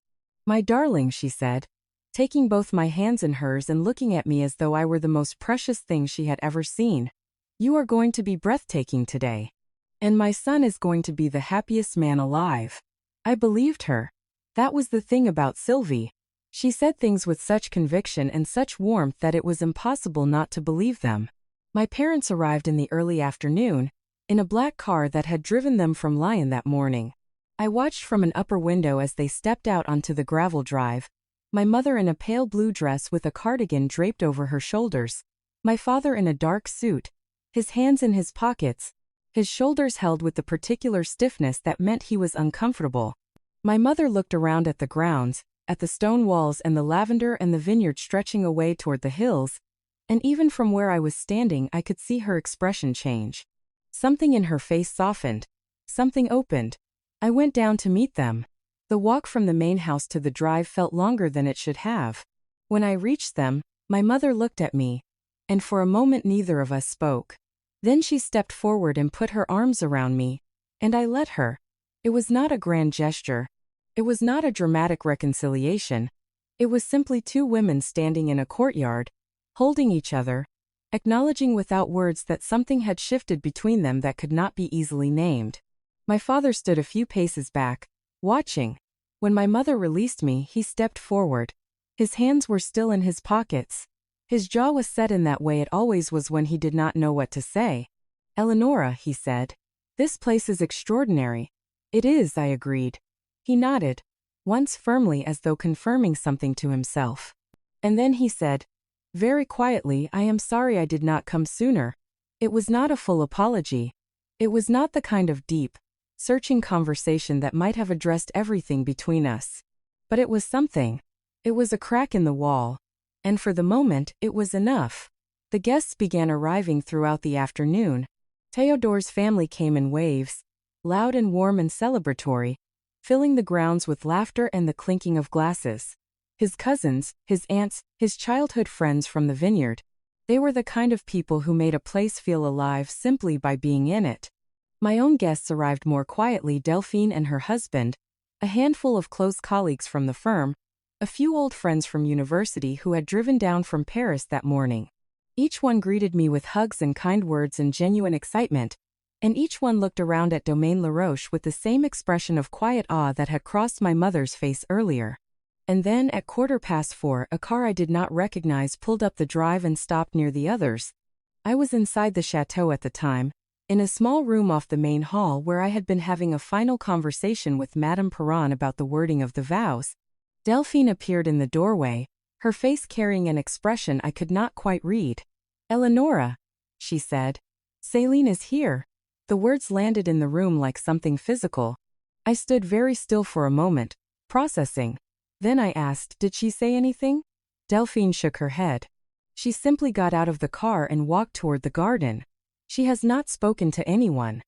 "My darling," she said, taking both my hands in hers and looking at me as though I were the most precious thing she had ever seen. "You are going to be breathtaking today. And my son is going to be the happiest man alive." I believed her. That was the thing about Sylvie. She said things with such conviction and such warmth that it was impossible not to believe them. My parents arrived in the early afternoon, in a black car that had driven them from Lyon that morning. I watched from an upper window as they stepped out onto the gravel drive, my mother in a pale blue dress with a cardigan draped over her shoulders, my father in a dark suit, his hands in his pockets, his shoulders held with the particular stiffness that meant he was uncomfortable. My mother looked around at the grounds, at the stone walls and the lavender and the vineyard stretching away toward the hills, and even from where I was standing I could see her expression change. Something in her face softened. Something opened. I went down to meet them. The walk from the main house to the drive felt longer than it should have. When I reached them, my mother looked at me, and for a moment neither of us spoke. Then she stepped forward and put her arms around me, and I let her. It was not a grand gesture. It was not a dramatic reconciliation. It was simply two women standing in a courtyard, holding each other, acknowledging without words that something had shifted between them that could not be easily named. My father stood a few paces back, watching. When my mother released me, he stepped forward. His hands were still in his pockets. His jaw was set in that way it always was when he did not know what to say. "Eleanora," he said, "this place is extraordinary." "It is," I agreed. He nodded, once firmly as though confirming something to himself. And then he said, very quietly, "I am sorry I did not come sooner." It was not a full apology. It was not the kind of deep, searching conversation that might have addressed everything between us. But it was something. It was a crack in the wall. And for the moment, it was enough. The guests began arriving throughout the afternoon. Théodore's family came in waves, loud and warm and celebratory, filling the grounds with laughter and the clinking of glasses. His cousins, his aunts, his childhood friends from the vineyard. They were the kind of people who made a place feel alive simply by being in it. My own guests arrived more quietly: Delphine and her husband, a handful of close colleagues from the firm, a few old friends from university who had driven down from Paris that morning. Each one greeted me with hugs and kind words and genuine excitement, and each one looked around at Domaine Laroche with the same expression of quiet awe that had crossed my mother's face earlier. And then, at 4:15, a car I did not recognize pulled up the drive and stopped near the others. I was inside the chateau at the time, in a small room off the main hall where I had been having a final conversation with Madame Perron about the wording of the vows. Delphine appeared in the doorway, her face carrying an expression I could not quite read. "Eleanora," she said. "Céline is here." The words landed in the room like something physical. I stood very still for a moment, processing. Then I asked, "Did she say anything?" Delphine shook her head. "She simply got out of the car and walked toward the garden. She has not spoken to anyone."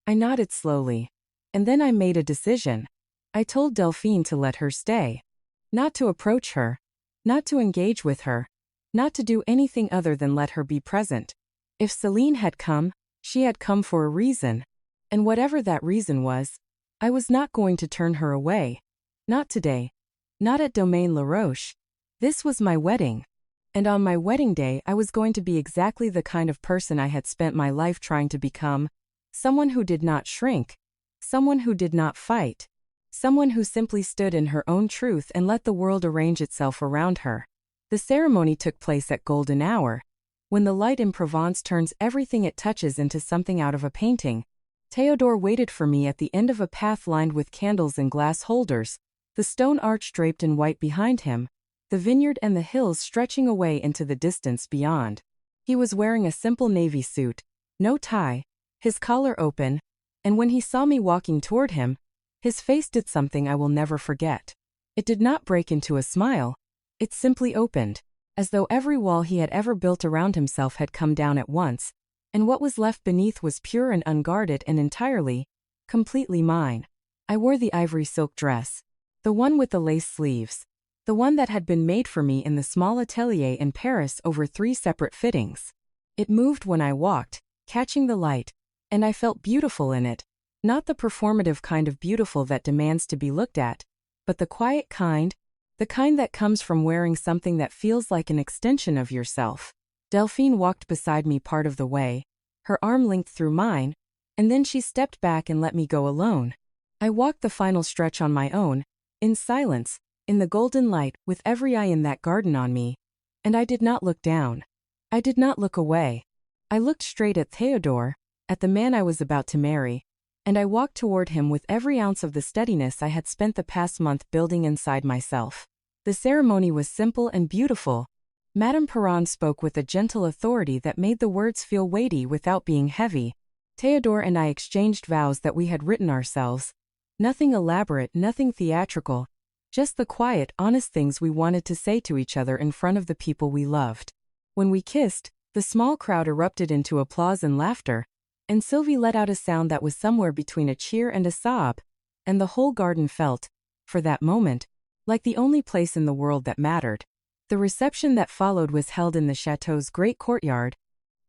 I nodded slowly. And then I made a decision. I told Delphine to let her stay. Not to approach her. Not to engage with her. Not to do anything other than let her be present. If Céline had come, she had come for a reason. And whatever that reason was, I was not going to turn her away. Not today. Not at Domaine Laroche. This was my wedding. And on my wedding day I was going to be exactly the kind of person I had spent my life trying to become. Someone who did not shrink. Someone who did not fight. Someone who simply stood in her own truth and let the world arrange itself around her. The ceremony took place at golden hour, when the light in Provence turns everything it touches into something out of a painting. Théodore waited for me at the end of a path lined with candles and glass holders, the stone arch draped in white behind him, the vineyard and the hills stretching away into the distance beyond. He was wearing a simple navy suit, no tie, his collar open, and when he saw me walking toward him, his face did something I will never forget. It did not break into a smile. It simply opened, as though every wall he had ever built around himself had come down at once, and what was left beneath was pure and unguarded and entirely, completely mine. I wore the ivory silk dress, the one with the lace sleeves, the one that had been made for me in the small atelier in Paris over 3 separate fittings. It moved when I walked, catching the light, and I felt beautiful in it, not the performative kind of beautiful that demands to be looked at, but the quiet kind, the kind that comes from wearing something that feels like an extension of yourself. Delphine walked beside me part of the way, her arm linked through mine, and then she stepped back and let me go alone. I walked the final stretch on my own, in silence, in the golden light, with every eye in that garden on me. And I did not look down. I did not look away. I looked straight at Théodore, at the man I was about to marry, and I walked toward him with every ounce of the steadiness I had spent the past month building inside myself. The ceremony was simple and beautiful. Madame Perron spoke with a gentle authority that made the words feel weighty without being heavy. Théodore and I exchanged vows that we had written ourselves. Nothing elaborate, nothing theatrical. Just the quiet, honest things we wanted to say to each other in front of the people we loved. When we kissed, the small crowd erupted into applause and laughter, and Sylvie let out a sound that was somewhere between a cheer and a sob, and the whole garden felt, for that moment, like the only place in the world that mattered. The reception that followed was held in the chateau's great courtyard,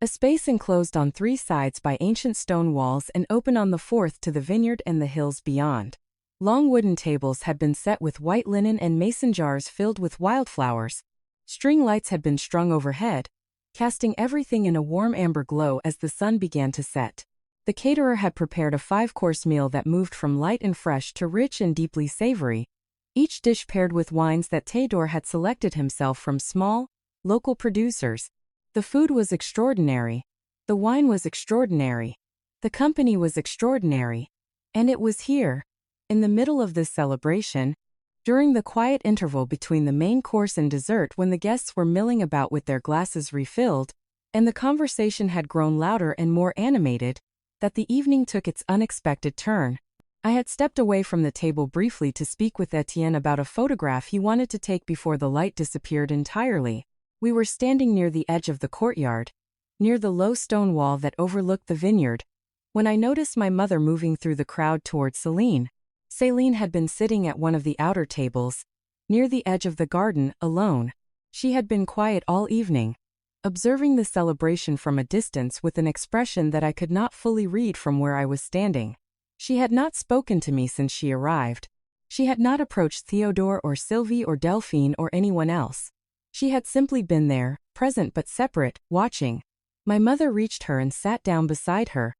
a space enclosed on 3 sides by ancient stone walls and open on the 4th to the vineyard and the hills beyond. Long wooden tables had been set with white linen and mason jars filled with wildflowers. String lights had been strung overhead, casting everything in a warm amber glow as the sun began to set. The caterer had prepared a 5-course meal that moved from light and fresh to rich and deeply savory, each dish paired with wines that Théodore had selected himself from small, local producers. The food was extraordinary. The wine was extraordinary. The company was extraordinary. And it was here, in the middle of this celebration, during the quiet interval between the main course and dessert when the guests were milling about with their glasses refilled, and the conversation had grown louder and more animated, that the evening took its unexpected turn. I had stepped away from the table briefly to speak with Etienne about a photograph he wanted to take before the light disappeared entirely. We were standing near the edge of the courtyard, near the low stone wall that overlooked the vineyard, when I noticed my mother moving through the crowd towards Céline. Céline had been sitting at one of the outer tables, near the edge of the garden, alone. She had been quiet all evening, observing the celebration from a distance with an expression that I could not fully read from where I was standing. She had not spoken to me since she arrived. She had not approached Théodore or Sylvie or Delphine or anyone else. She had simply been there, present but separate, watching. My mother reached her and sat down beside her.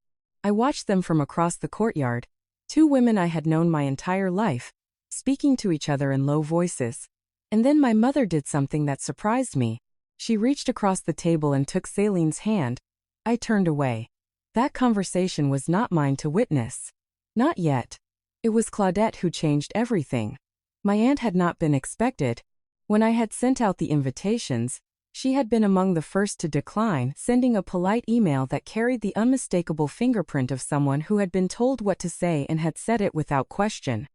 I watched them from across the courtyard, two women I had known my entire life, speaking to each other in low voices. And then my mother did something that surprised me. She reached across the table and took Céline's hand. I turned away. That conversation was not mine to witness. Not yet. It was Claudette who changed everything. My aunt had not been expected. When I had sent out the invitations, she had been among the first to decline, sending a polite email that carried the unmistakable fingerprint of someone who had been told what to say and had said it without question.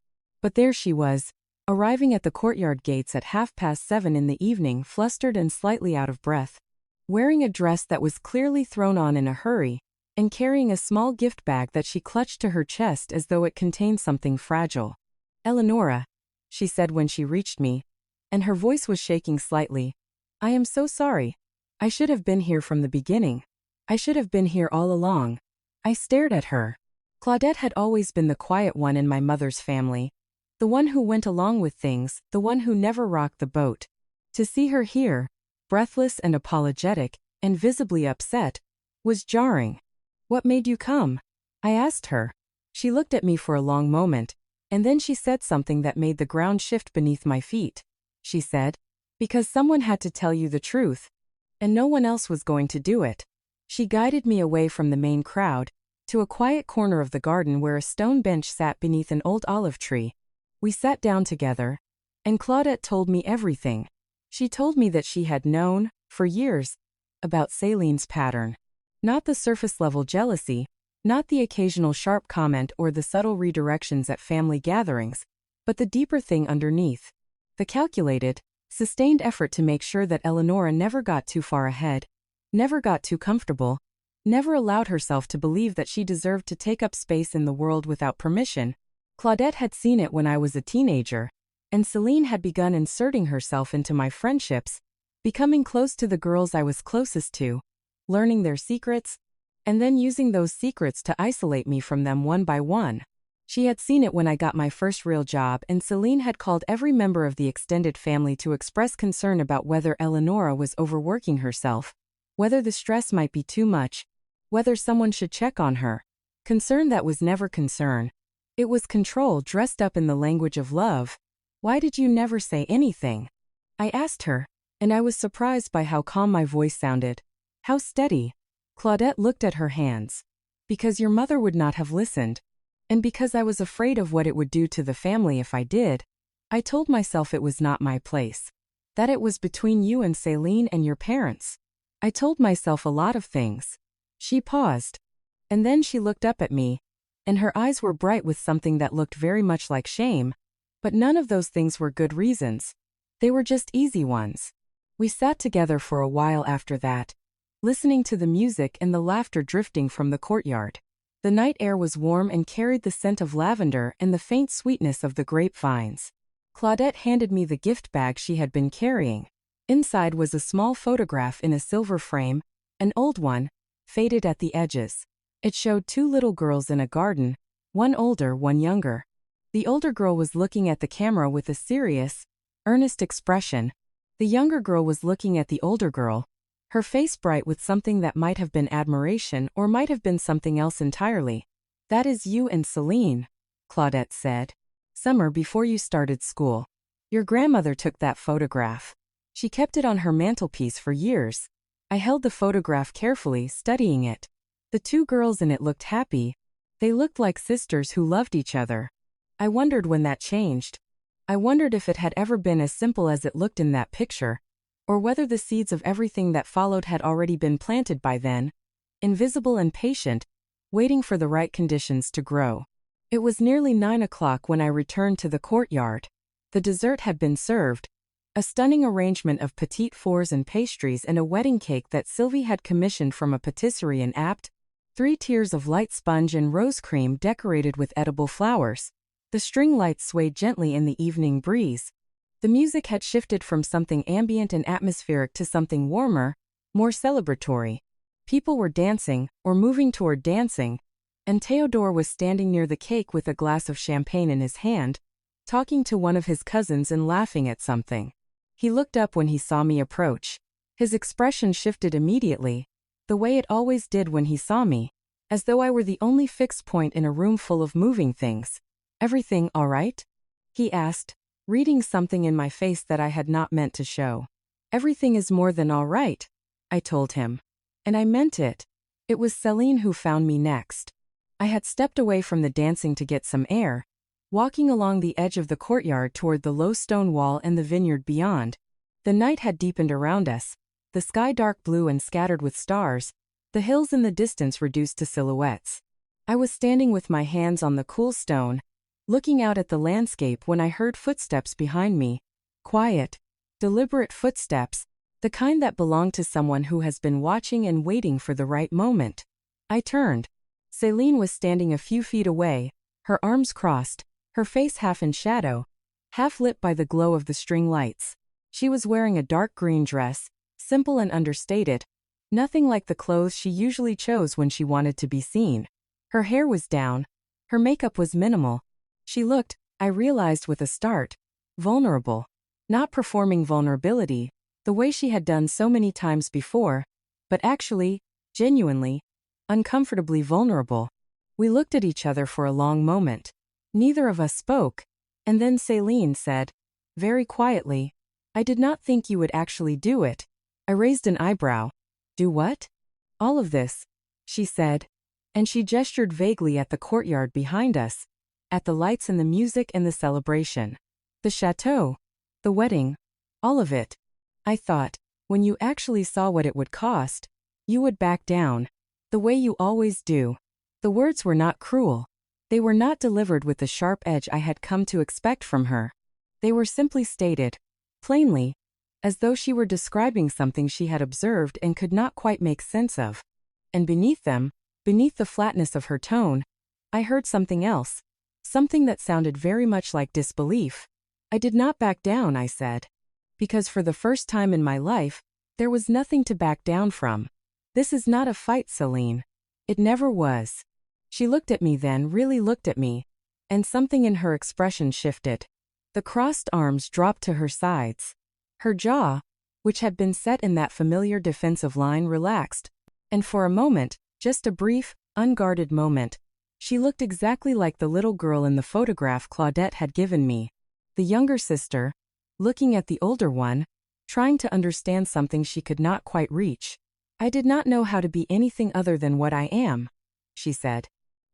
But there she was, arriving at the courtyard gates at 7:30 in the evening, flustered and slightly out of breath, wearing a dress that was clearly thrown on in a hurry, and carrying a small gift bag that she clutched to her chest as though it contained something fragile. "Eleanora," she said when she reached me, and her voice was shaking slightly. "I am so sorry. I should have been here from the beginning. I should have been here all along." I stared at her. Claudette had always been the quiet one in my mother's family, the one who went along with things, the one who never rocked the boat. To see her here, breathless and apologetic, and visibly upset, was jarring. "What made you come?" I asked her. She looked at me for a long moment, and then she said something that made the ground shift beneath my feet. She said, "Because someone had to tell you the truth, and no one else was going to do it." She guided me away from the main crowd, to a quiet corner of the garden where a stone bench sat beneath an old olive tree. We sat down together, and Claudette told me everything. She told me that she had known, for years, about Céline's pattern. Not the surface-level jealousy, not the occasional sharp comment or the subtle redirections at family gatherings, but the deeper thing underneath. The calculated, sustained effort to make sure that Eleanora never got too far ahead, never got too comfortable, never allowed herself to believe that she deserved to take up space in the world without permission. Claudette had seen it when I was a teenager, and Céline had begun inserting herself into my friendships, becoming close to the girls I was closest to, learning their secrets, and then using those secrets to isolate me from them one by one. She had seen it when I got my first real job, and Céline had called every member of the extended family to express concern about whether Eleanora was overworking herself, whether the stress might be too much, whether someone should check on her. Concern that was never concern. It was control dressed up in the language of love. "Why did you never say anything?" I asked her, and I was surprised by how calm my voice sounded. How steady. Claudette looked at her hands. "Because your mother would not have listened. And because I was afraid of what it would do to the family if I did. I told myself it was not my place. That it was between you and Céline and your parents. I told myself a lot of things." She paused. And then she looked up at me, and her eyes were bright with something that looked very much like shame. But none of those things were good reasons. They were just easy ones. We sat together for a while after that, listening to the music and the laughter drifting from the courtyard. The night air was warm and carried the scent of lavender and the faint sweetness of the grapevines. Claudette handed me the gift bag she had been carrying. Inside was a small photograph in a silver frame, an old one, faded at the edges. It showed two little girls in a garden, one older, one younger. The older girl was looking at the camera with a serious, earnest expression. The younger girl was looking at the older girl, her face bright with something that might have been admiration or might have been something else entirely. "That is you and Céline," Claudette said. "Summer before you started school. Your grandmother took that photograph. She kept it on her mantelpiece for years." I held the photograph carefully, studying it. The two girls in it looked happy. They looked like sisters who loved each other. I wondered when that changed. I wondered if it had ever been as simple as it looked in that picture, or whether the seeds of everything that followed had already been planted by then, invisible and patient, waiting for the right conditions to grow. It was nearly 9 o'clock when I returned to the courtyard. The dessert had been served, a stunning arrangement of petite fours and pastries and a wedding cake that Sylvie had commissioned from a patisserie in Apt, 3 tiers of light sponge and rose cream decorated with edible flowers. The string lights swayed gently in the evening breeze. The music had shifted from something ambient and atmospheric to something warmer, more celebratory. People were dancing, or moving toward dancing, and Théodore was standing near the cake with a glass of champagne in his hand, talking to one of his cousins and laughing at something. He looked up when he saw me approach. His expression shifted immediately, the way it always did when he saw me. as though I were the only fixed point in a room full of moving things. "Everything all right?" he asked, reading something in my face that I had not meant to show. "Everything is more than all right," I told him. And I meant it. It was Céline who found me next. I had stepped away from the dancing to get some air, walking along the edge of the courtyard toward the low stone wall and the vineyard beyond. The night had deepened around us, the sky dark blue and scattered with stars, the hills in the distance reduced to silhouettes. I was standing with my hands on the cool stone, looking out at the landscape when I heard footsteps behind me. Quiet, deliberate footsteps, the kind that belong to someone who has been watching and waiting for the right moment. I turned. Céline was standing a few feet away, her arms crossed, her face half in shadow, half lit by the glow of the string lights. She was wearing a dark green dress, simple and understated, nothing like the clothes she usually chose when she wanted to be seen. Her hair was down, her makeup was minimal. She looked, I realized with a start, vulnerable. Not performing vulnerability, the way she had done so many times before, but actually, genuinely, uncomfortably vulnerable. We looked at each other for a long moment. Neither of us spoke, and then Céline said, very quietly, "I did not think you would actually do it." I raised an eyebrow. "Do what?" "All of this," she said, and she gestured vaguely at the courtyard behind us, at the lights and the music and the celebration. The chateau, the wedding, all of it. I thought, when you actually saw what it would cost, you would back down, the way you always do. The words were not cruel. They were not delivered with the sharp edge I had come to expect from her. They were simply stated, plainly, as though she were describing something she had observed and could not quite make sense of. And beneath them, beneath the flatness of her tone, I heard something else, something that sounded very much like disbelief. "I did not back down," I said. "Because for the first time in my life, there was nothing to back down from. This is not a fight, Céline. It never was." She looked at me then, really looked at me, and something in her expression shifted. The crossed arms dropped to her sides. Her jaw, which had been set in that familiar defensive line, relaxed, and for a moment, just a brief, unguarded moment, she looked exactly like the little girl in the photograph Claudette had given me. The younger sister, looking at the older one, trying to understand something she could not quite reach. "I did not know how to be anything other than what I am," she said.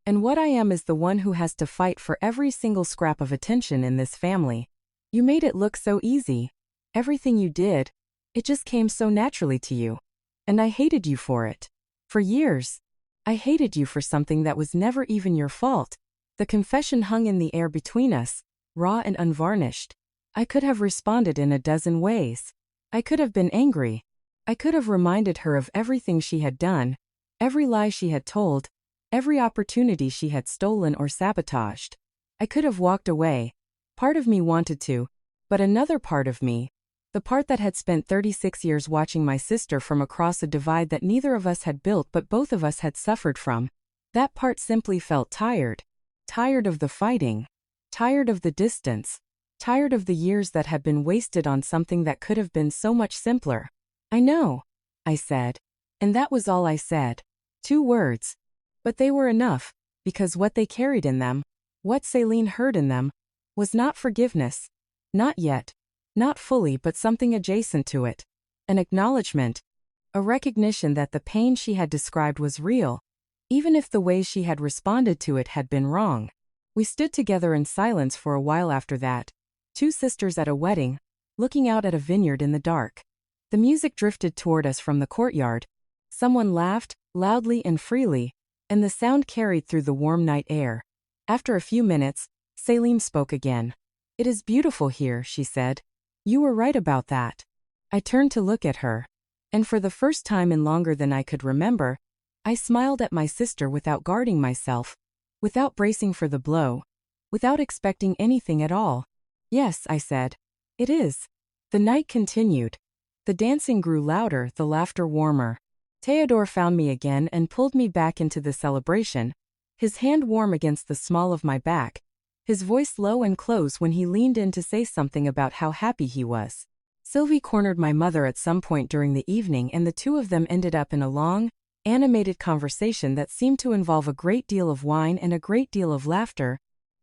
"And what I am is the one who has to fight for every single scrap of attention in this family. You made it look so easy. Everything you did, it just came so naturally to you. And I hated you for it. For years. I hated you for something that was never even your fault." The confession hung in the air between us, raw and unvarnished. I could have responded in a dozen ways. I could have been angry. I could have reminded her of everything she had done, every lie she had told, every opportunity she had stolen or sabotaged. I could have walked away. Part of me wanted to, but another part of me, the part that had spent 36 years watching my sister from across a divide that neither of us had built but both of us had suffered from, that part simply felt tired. Tired of the fighting. Tired of the distance. Tired of the years that had been wasted on something that could have been so much simpler. "I know," I said. And that was all I said. 2 words. But they were enough, because what they carried in them, what Céline heard in them, was not forgiveness. Not yet. Not fully, but something adjacent to it. An acknowledgement. A recognition that the pain she had described was real, even if the ways she had responded to it had been wrong. We stood together in silence for a while after that, 2 sisters at a wedding, looking out at a vineyard in the dark. The music drifted toward us from the courtyard. Someone laughed, loudly and freely, and the sound carried through the warm night air. After a few minutes, Céline spoke again. "It is beautiful here," she said. "You were right about that." I turned to look at her, and for the first time in longer than I could remember, I smiled at my sister without guarding myself, without bracing for the blow, without expecting anything at all. "Yes," I said. "It is." The night continued. The dancing grew louder, the laughter warmer. Théodore found me again and pulled me back into the celebration, his hand warm against the small of my back, his voice low and close when he leaned in to say something about how happy he was. Sylvie cornered my mother at some point during the evening and the 2 of them ended up in a long, animated conversation that seemed to involve a great deal of wine and a great deal of laughter,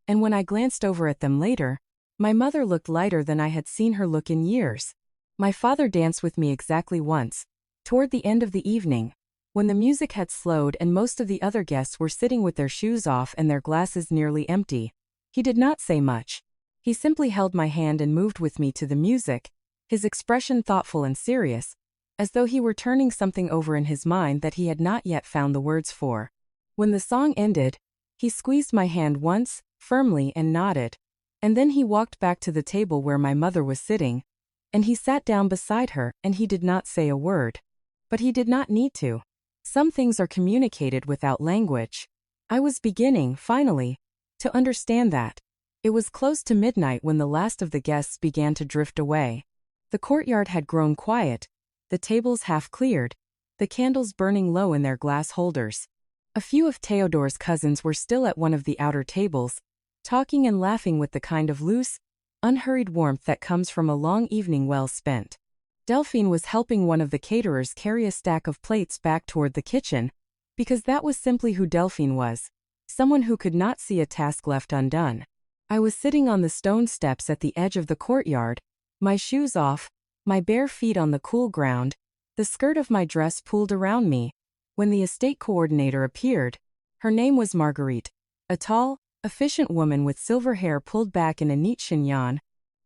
and when I glanced over at them later, my mother looked lighter than I had seen her look in years. My father danced with me exactly once, toward the end of the evening, when the music had slowed and most of the other guests were sitting with their shoes off and their glasses nearly empty. He did not say much. He simply held my hand and moved with me to the music, his expression thoughtful and serious, as though he were turning something over in his mind that he had not yet found the words for. When the song ended, he squeezed my hand once, firmly, and nodded, and then he walked back to the table where my mother was sitting, and he sat down beside her, and he did not say a word. But he did not need to. Some things are communicated without language. I was beginning, finally, to understand that. It was close to midnight when the last of the guests began to drift away. The courtyard had grown quiet, the tables half cleared, the candles burning low in their glass holders. A few of Théodore's cousins were still at one of the outer tables, talking and laughing with the kind of loose, unhurried warmth that comes from a long evening well spent. Delphine was helping one of the caterers carry a stack of plates back toward the kitchen, because that was simply who Delphine was, someone who could not see a task left undone. I was sitting on the stone steps at the edge of the courtyard, my shoes off, my bare feet on the cool ground, the skirt of my dress pulled around me, when the estate coordinator appeared. Her name was Marguerite, a tall, efficient woman with silver hair pulled back in a neat chignon,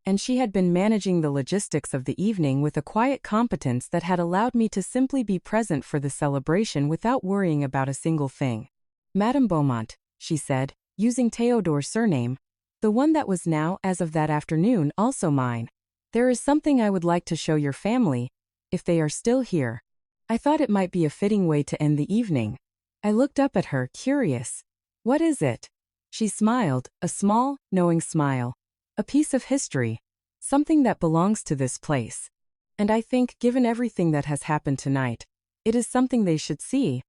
and she had been managing the logistics of the evening with a quiet competence that had allowed me to simply be present for the celebration without worrying about a single thing. Madame Beaumont, she said, using Théodore's surname, the one that was now, as of that afternoon, also mine. There is something I would like to show your family, if they are still here. I thought it might be a fitting way to end the evening. I looked up at her, curious. What is it? She smiled, a small, knowing smile. A piece of history. Something that belongs to this place. And I think, given everything that has happened tonight, it is something they should see.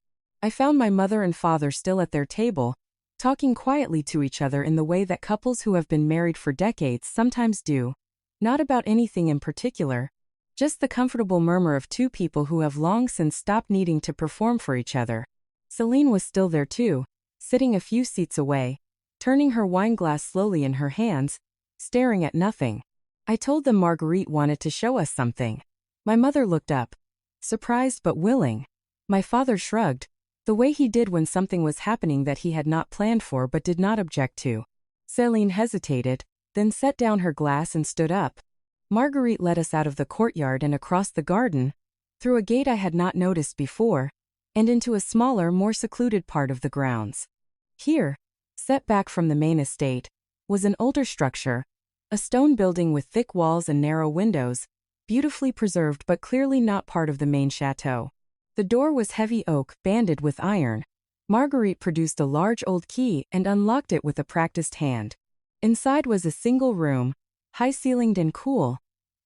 I found my mother and father still at their table, talking quietly to each other in the way that couples who have been married for decades sometimes do. Not about anything in particular, just the comfortable murmur of two people who have long since stopped needing to perform for each other. Céline was still there too, sitting a few seats away, turning her wine glass slowly in her hands, staring at nothing. I told them Marguerite wanted to show us something. My mother looked up, surprised but willing. My father shrugged, the way he did when something was happening that he had not planned for but did not object to. Céline hesitated, then set down her glass and stood up. Marguerite led us out of the courtyard and across the garden, through a gate I had not noticed before, and into a smaller, more secluded part of the grounds. Here, set back from the main estate, was an older structure, a stone building with thick walls and narrow windows, beautifully preserved but clearly not part of the main chateau. The door was heavy oak, banded with iron. Marguerite produced a large old key and unlocked it with a practiced hand. Inside was a single room, high-ceilinged and cool,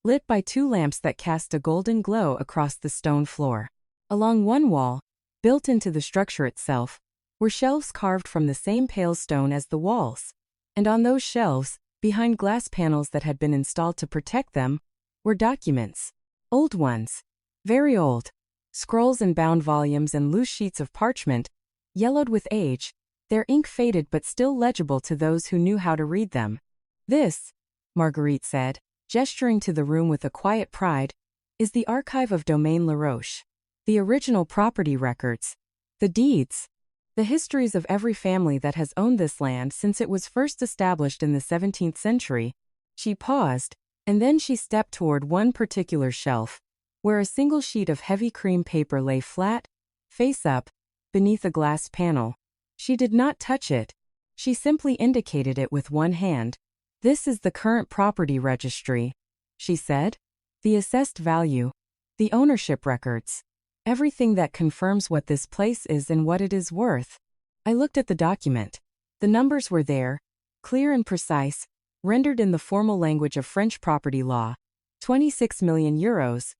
lit by two lamps that cast a golden glow across the stone floor. Along one wall, built into the structure itself, were shelves carved from the same pale stone as the walls. And on those shelves, behind glass panels that had been installed to protect them, were documents. Old ones. Very old. Scrolls and bound volumes and loose sheets of parchment, yellowed with age, their ink faded but still legible to those who knew how to read them. This, Marguerite said, gesturing to the room with a quiet pride, is the archive of Domaine Laroche. The original property records. The deeds. The histories of every family that has owned this land since it was first established in the 17th century. She paused, and then she stepped toward one particular shelf, where a single sheet of heavy cream paper lay flat, face up, beneath a glass panel. She did not touch it. She simply indicated it with one hand. This is the current property registry, she said. The assessed value. The ownership records. Everything that confirms what this place is and what it is worth. I looked at the document. The numbers were there, clear and precise, rendered in the formal language of French property law. 26 million euros.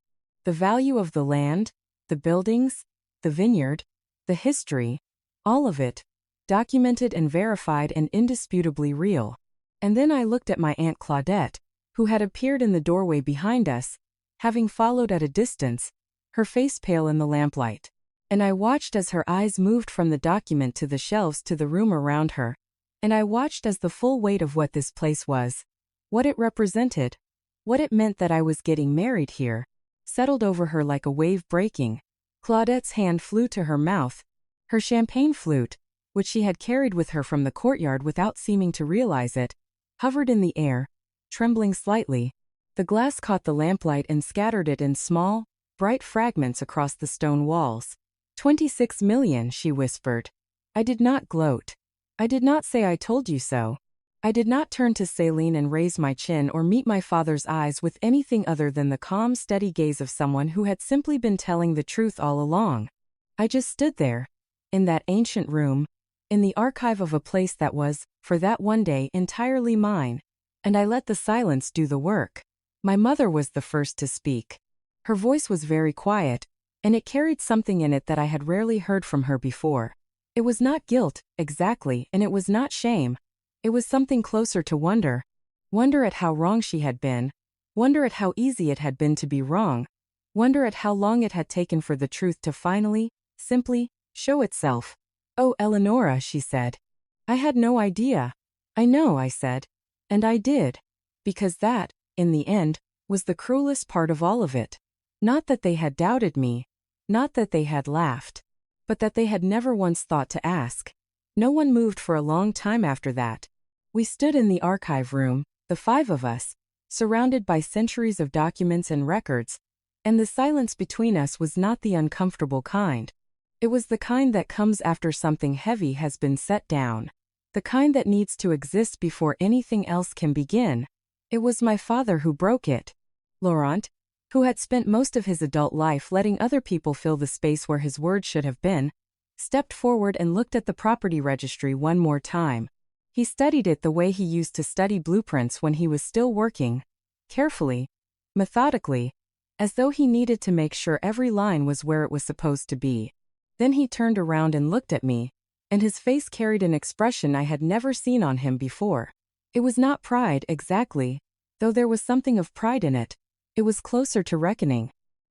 The value of the land, the buildings, the vineyard, the history, all of it, documented and verified and indisputably real. And then I looked at my Aunt Claudette, who had appeared in the doorway behind us, having followed at a distance, her face pale in the lamplight. And I watched as her eyes moved from the document to the shelves to the room around her. And I watched as the full weight of what this place was, what it represented, what it meant that I was getting married here, settled over her like a wave breaking. Claudette's hand flew to her mouth. Her champagne flute, which she had carried with her from the courtyard without seeming to realize it, hovered in the air, trembling slightly. The glass caught the lamplight and scattered it in small, bright fragments across the stone walls. 26 million, she whispered. I did not gloat. I did not say I told you so. I did not turn to Céline and raise my chin or meet my father's eyes with anything other than the calm, steady gaze of someone who had simply been telling the truth all along. I just stood there, in that ancient room, in the archive of a place that was, for that one day, entirely mine, and I let the silence do the work. My mother was the first to speak. Her voice was very quiet, and it carried something in it that I had rarely heard from her before. It was not guilt, exactly, and it was not shame. It was something closer to wonder. Wonder at how wrong she had been. Wonder at how easy it had been to be wrong. Wonder at how long it had taken for the truth to finally, simply, show itself. Oh, Eleanora, she said. I had no idea. I know, I said. And I did. Because that, in the end, was the cruelest part of all of it. Not that they had doubted me. Not that they had laughed. But that they had never once thought to ask. No one moved for a long time after that. We stood in the archive room, the five of us, surrounded by centuries of documents and records, and the silence between us was not the uncomfortable kind. It was the kind that comes after something heavy has been set down. The kind that needs to exist before anything else can begin. It was my father who broke it. Laurent, who had spent most of his adult life letting other people fill the space where his words should have been, stepped forward and looked at the property registry one more time. He studied it the way he used to study blueprints when he was still working, carefully, methodically, as though he needed to make sure every line was where it was supposed to be. Then he turned around and looked at me, and his face carried an expression I had never seen on him before. It was not pride, exactly, though there was something of pride in it. It was closer to reckoning.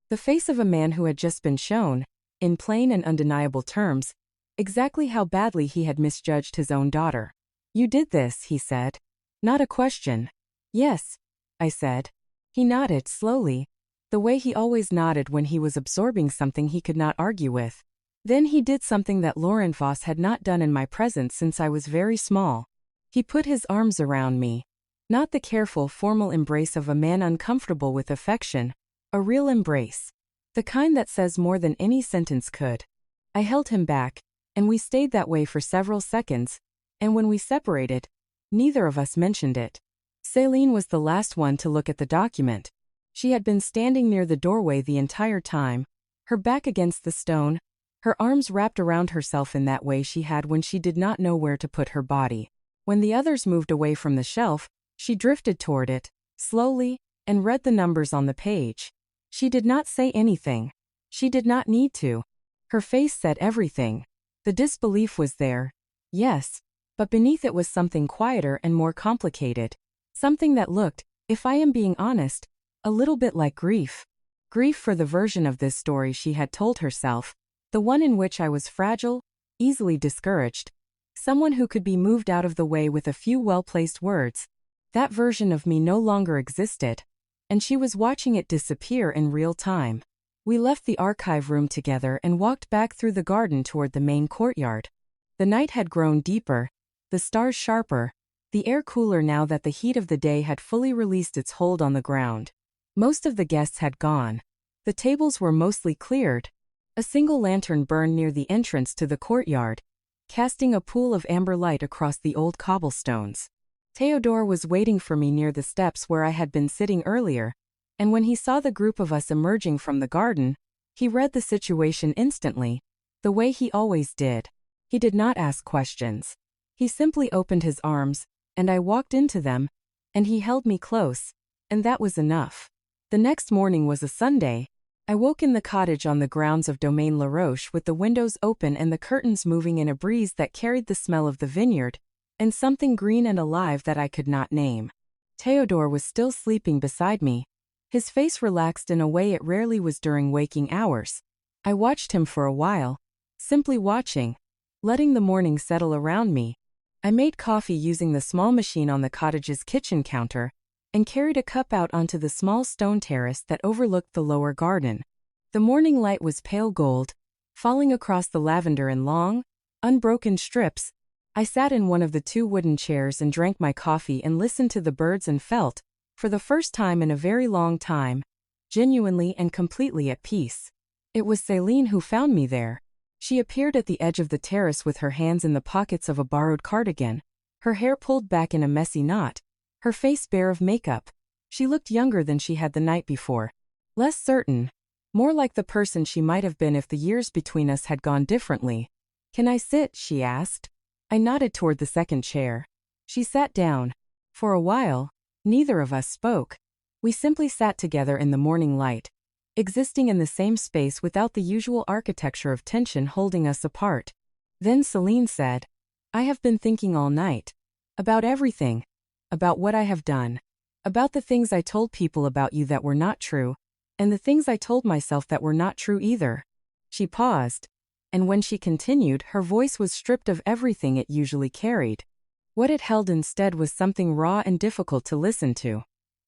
The face of a man who had just been shown, in plain and undeniable terms, exactly how badly he had misjudged his own daughter. You did this, he said. Not a question. Yes, I said. He nodded slowly, the way he always nodded when he was absorbing something he could not argue with. Then he did something that Eleanora Voss had not done in my presence since I was very small. He put his arms around me. Not the careful, formal embrace of a man uncomfortable with affection, a real embrace. The kind that says more than any sentence could. I held him back, and we stayed that way for several seconds, and when we separated, neither of us mentioned it. Céline was the last one to look at the document. She had been standing near the doorway the entire time, her back against the stone, her arms wrapped around herself in that way she had when she did not know where to put her body. When the others moved away from the shelf, she drifted toward it, slowly, and read the numbers on the page. She did not say anything. She did not need to. Her face said everything. The disbelief was there, yes, but beneath it was something quieter and more complicated. Something that looked, if I am being honest, a little bit like grief. Grief for the version of this story she had told herself, the one in which I was fragile, easily discouraged, someone who could be moved out of the way with a few well-placed words. That version of me no longer existed, and she was watching it disappear in real time. We left the archive room together and walked back through the garden toward the main courtyard. The night had grown deeper, the stars sharper, the air cooler now that the heat of the day had fully released its hold on the ground. Most of the guests had gone. The tables were mostly cleared. A single lantern burned near the entrance to the courtyard, casting a pool of amber light across the old cobblestones. Théodore was waiting for me near the steps where I had been sitting earlier, and when he saw the group of us emerging from the garden, he read the situation instantly, the way he always did. He did not ask questions. He simply opened his arms, and I walked into them, and he held me close, and that was enough. The next morning was a Sunday. I woke in the cottage on the grounds of Domaine Laroche with the windows open and the curtains moving in a breeze that carried the smell of the vineyard, and something green and alive that I could not name. Théodore was still sleeping beside me. His face relaxed in a way it rarely was during waking hours. I watched him for a while, simply watching, letting the morning settle around me. I made coffee using the small machine on the cottage's kitchen counter, and carried a cup out onto the small stone terrace that overlooked the lower garden. The morning light was pale gold, falling across the lavender in long, unbroken strips. I sat in one of the 2 wooden chairs and drank my coffee and listened to the birds and felt, for the first time in a very long time, genuinely and completely at peace. It was Céline who found me there. She appeared at the edge of the terrace with her hands in the pockets of a borrowed cardigan, her hair pulled back in a messy knot, her face bare of makeup. She looked younger than she had the night before. Less certain, more like the person she might have been if the years between us had gone differently. "Can I sit?" she asked. I nodded toward the second chair. She sat down. For a while, neither of us spoke. We simply sat together in the morning light, existing in the same space without the usual architecture of tension holding us apart. Then Céline said, "I have been thinking all night. About everything. About what I have done. About the things I told people about you that were not true, and the things I told myself that were not true either." She paused, and when she continued, her voice was stripped of everything it usually carried. What it held instead was something raw and difficult to listen to.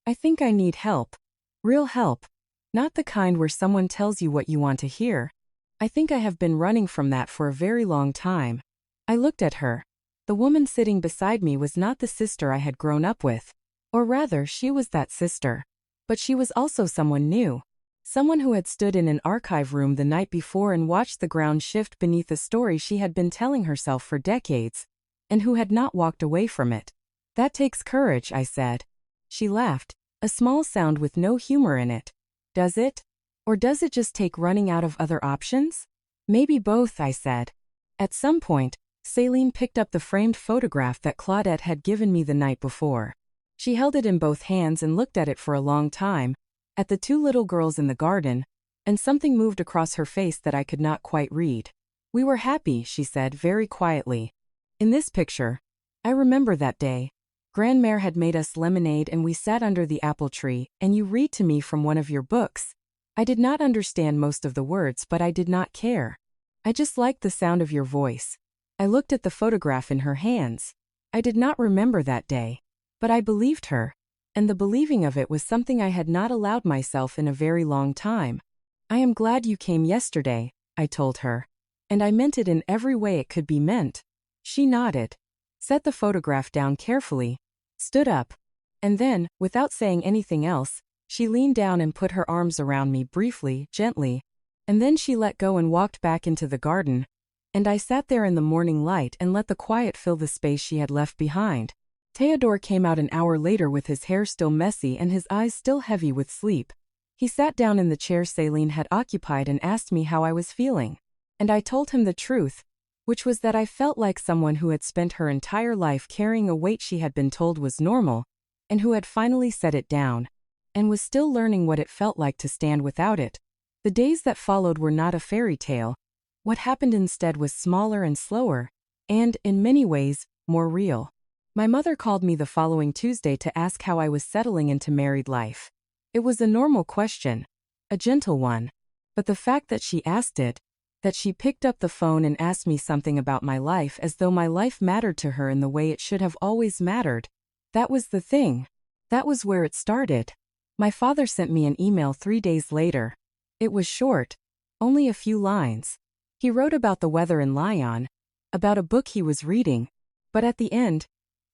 "I think I need help. Real help. Not the kind where someone tells you what you want to hear. I think I have been running from that for a very long time." I looked at her. The woman sitting beside me was not the sister I had grown up with. Or rather, she was that sister. But she was also someone new. Someone who had stood in an archive room the night before and watched the ground shift beneath a story she had been telling herself for decades, and who had not walked away from it. "That takes courage," I said. She laughed, a small sound with no humor in it. "Does it? Or does it just take running out of other options?" "Maybe both," I said. At some point, Céline picked up the framed photograph that Claudette had given me the night before. She held it in both hands and looked at it for a long time, at the 2 little girls in the garden, and something moved across her face that I could not quite read. "We were happy," she said very quietly. "In this picture, I remember that day. Grandmère had made us lemonade and we sat under the apple tree, and you read to me from one of your books. I did not understand most of the words, but I did not care. I just liked the sound of your voice." I looked at the photograph in her hands. I did not remember that day. But I believed her, and the believing of it was something I had not allowed myself in a very long time. "I am glad you came yesterday," I told her. And I meant it in every way it could be meant. She nodded, set the photograph down carefully, stood up, and then, without saying anything else, she leaned down and put her arms around me briefly, gently, and then she let go and walked back into the garden, and I sat there in the morning light and let the quiet fill the space she had left behind. Théodore came out an hour later with his hair still messy and his eyes still heavy with sleep. He sat down in the chair Céline had occupied and asked me how I was feeling. And I told him the truth, which was that I felt like someone who had spent her entire life carrying a weight she had been told was normal, and who had finally set it down, and was still learning what it felt like to stand without it. The days that followed were not a fairy tale. What happened instead was smaller and slower, and, in many ways, more real. My mother called me the following Tuesday to ask how I was settling into married life. It was a normal question, a gentle one. But the fact that she asked it, that she picked up the phone and asked me something about my life as though my life mattered to her in the way it should have always mattered, that was the thing. That was where it started. My father sent me an email 3 days later. It was short, only a few lines. He wrote about the weather in Lyon, about a book he was reading, but at the end,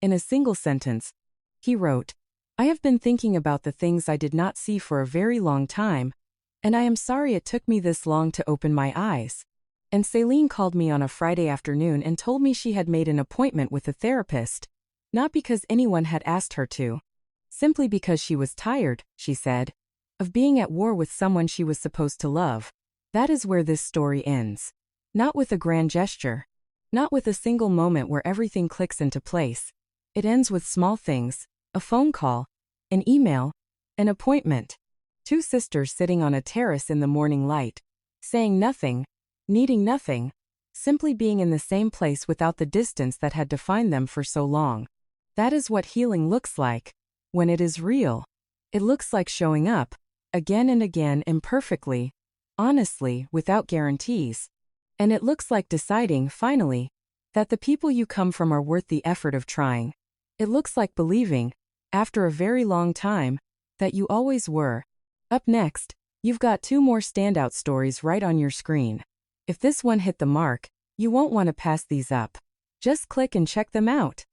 in a single sentence, he wrote, "I have been thinking about the things I did not see for a very long time, and I am sorry it took me this long to open my eyes." And Céline called me on a Friday afternoon and told me she had made an appointment with a therapist, not because anyone had asked her to, simply because she was tired, she said, of being at war with someone she was supposed to love. That is where this story ends. Not with a grand gesture. Not with a single moment where everything clicks into place. It ends with small things, a phone call, an email, an appointment. 2 sisters sitting on a terrace in the morning light, saying nothing, needing nothing, simply being in the same place without the distance that had defined them for so long. That is what healing looks like, when it is real. It looks like showing up, again and again imperfectly, honestly, without guarantees. And it looks like deciding, finally, that the people you come from are worth the effort of trying. It looks like believing, after a very long time, that you always were. Up next, you've got 2 more standout stories right on your screen. If this one hit the mark, you won't want to pass these up. Just click and check them out.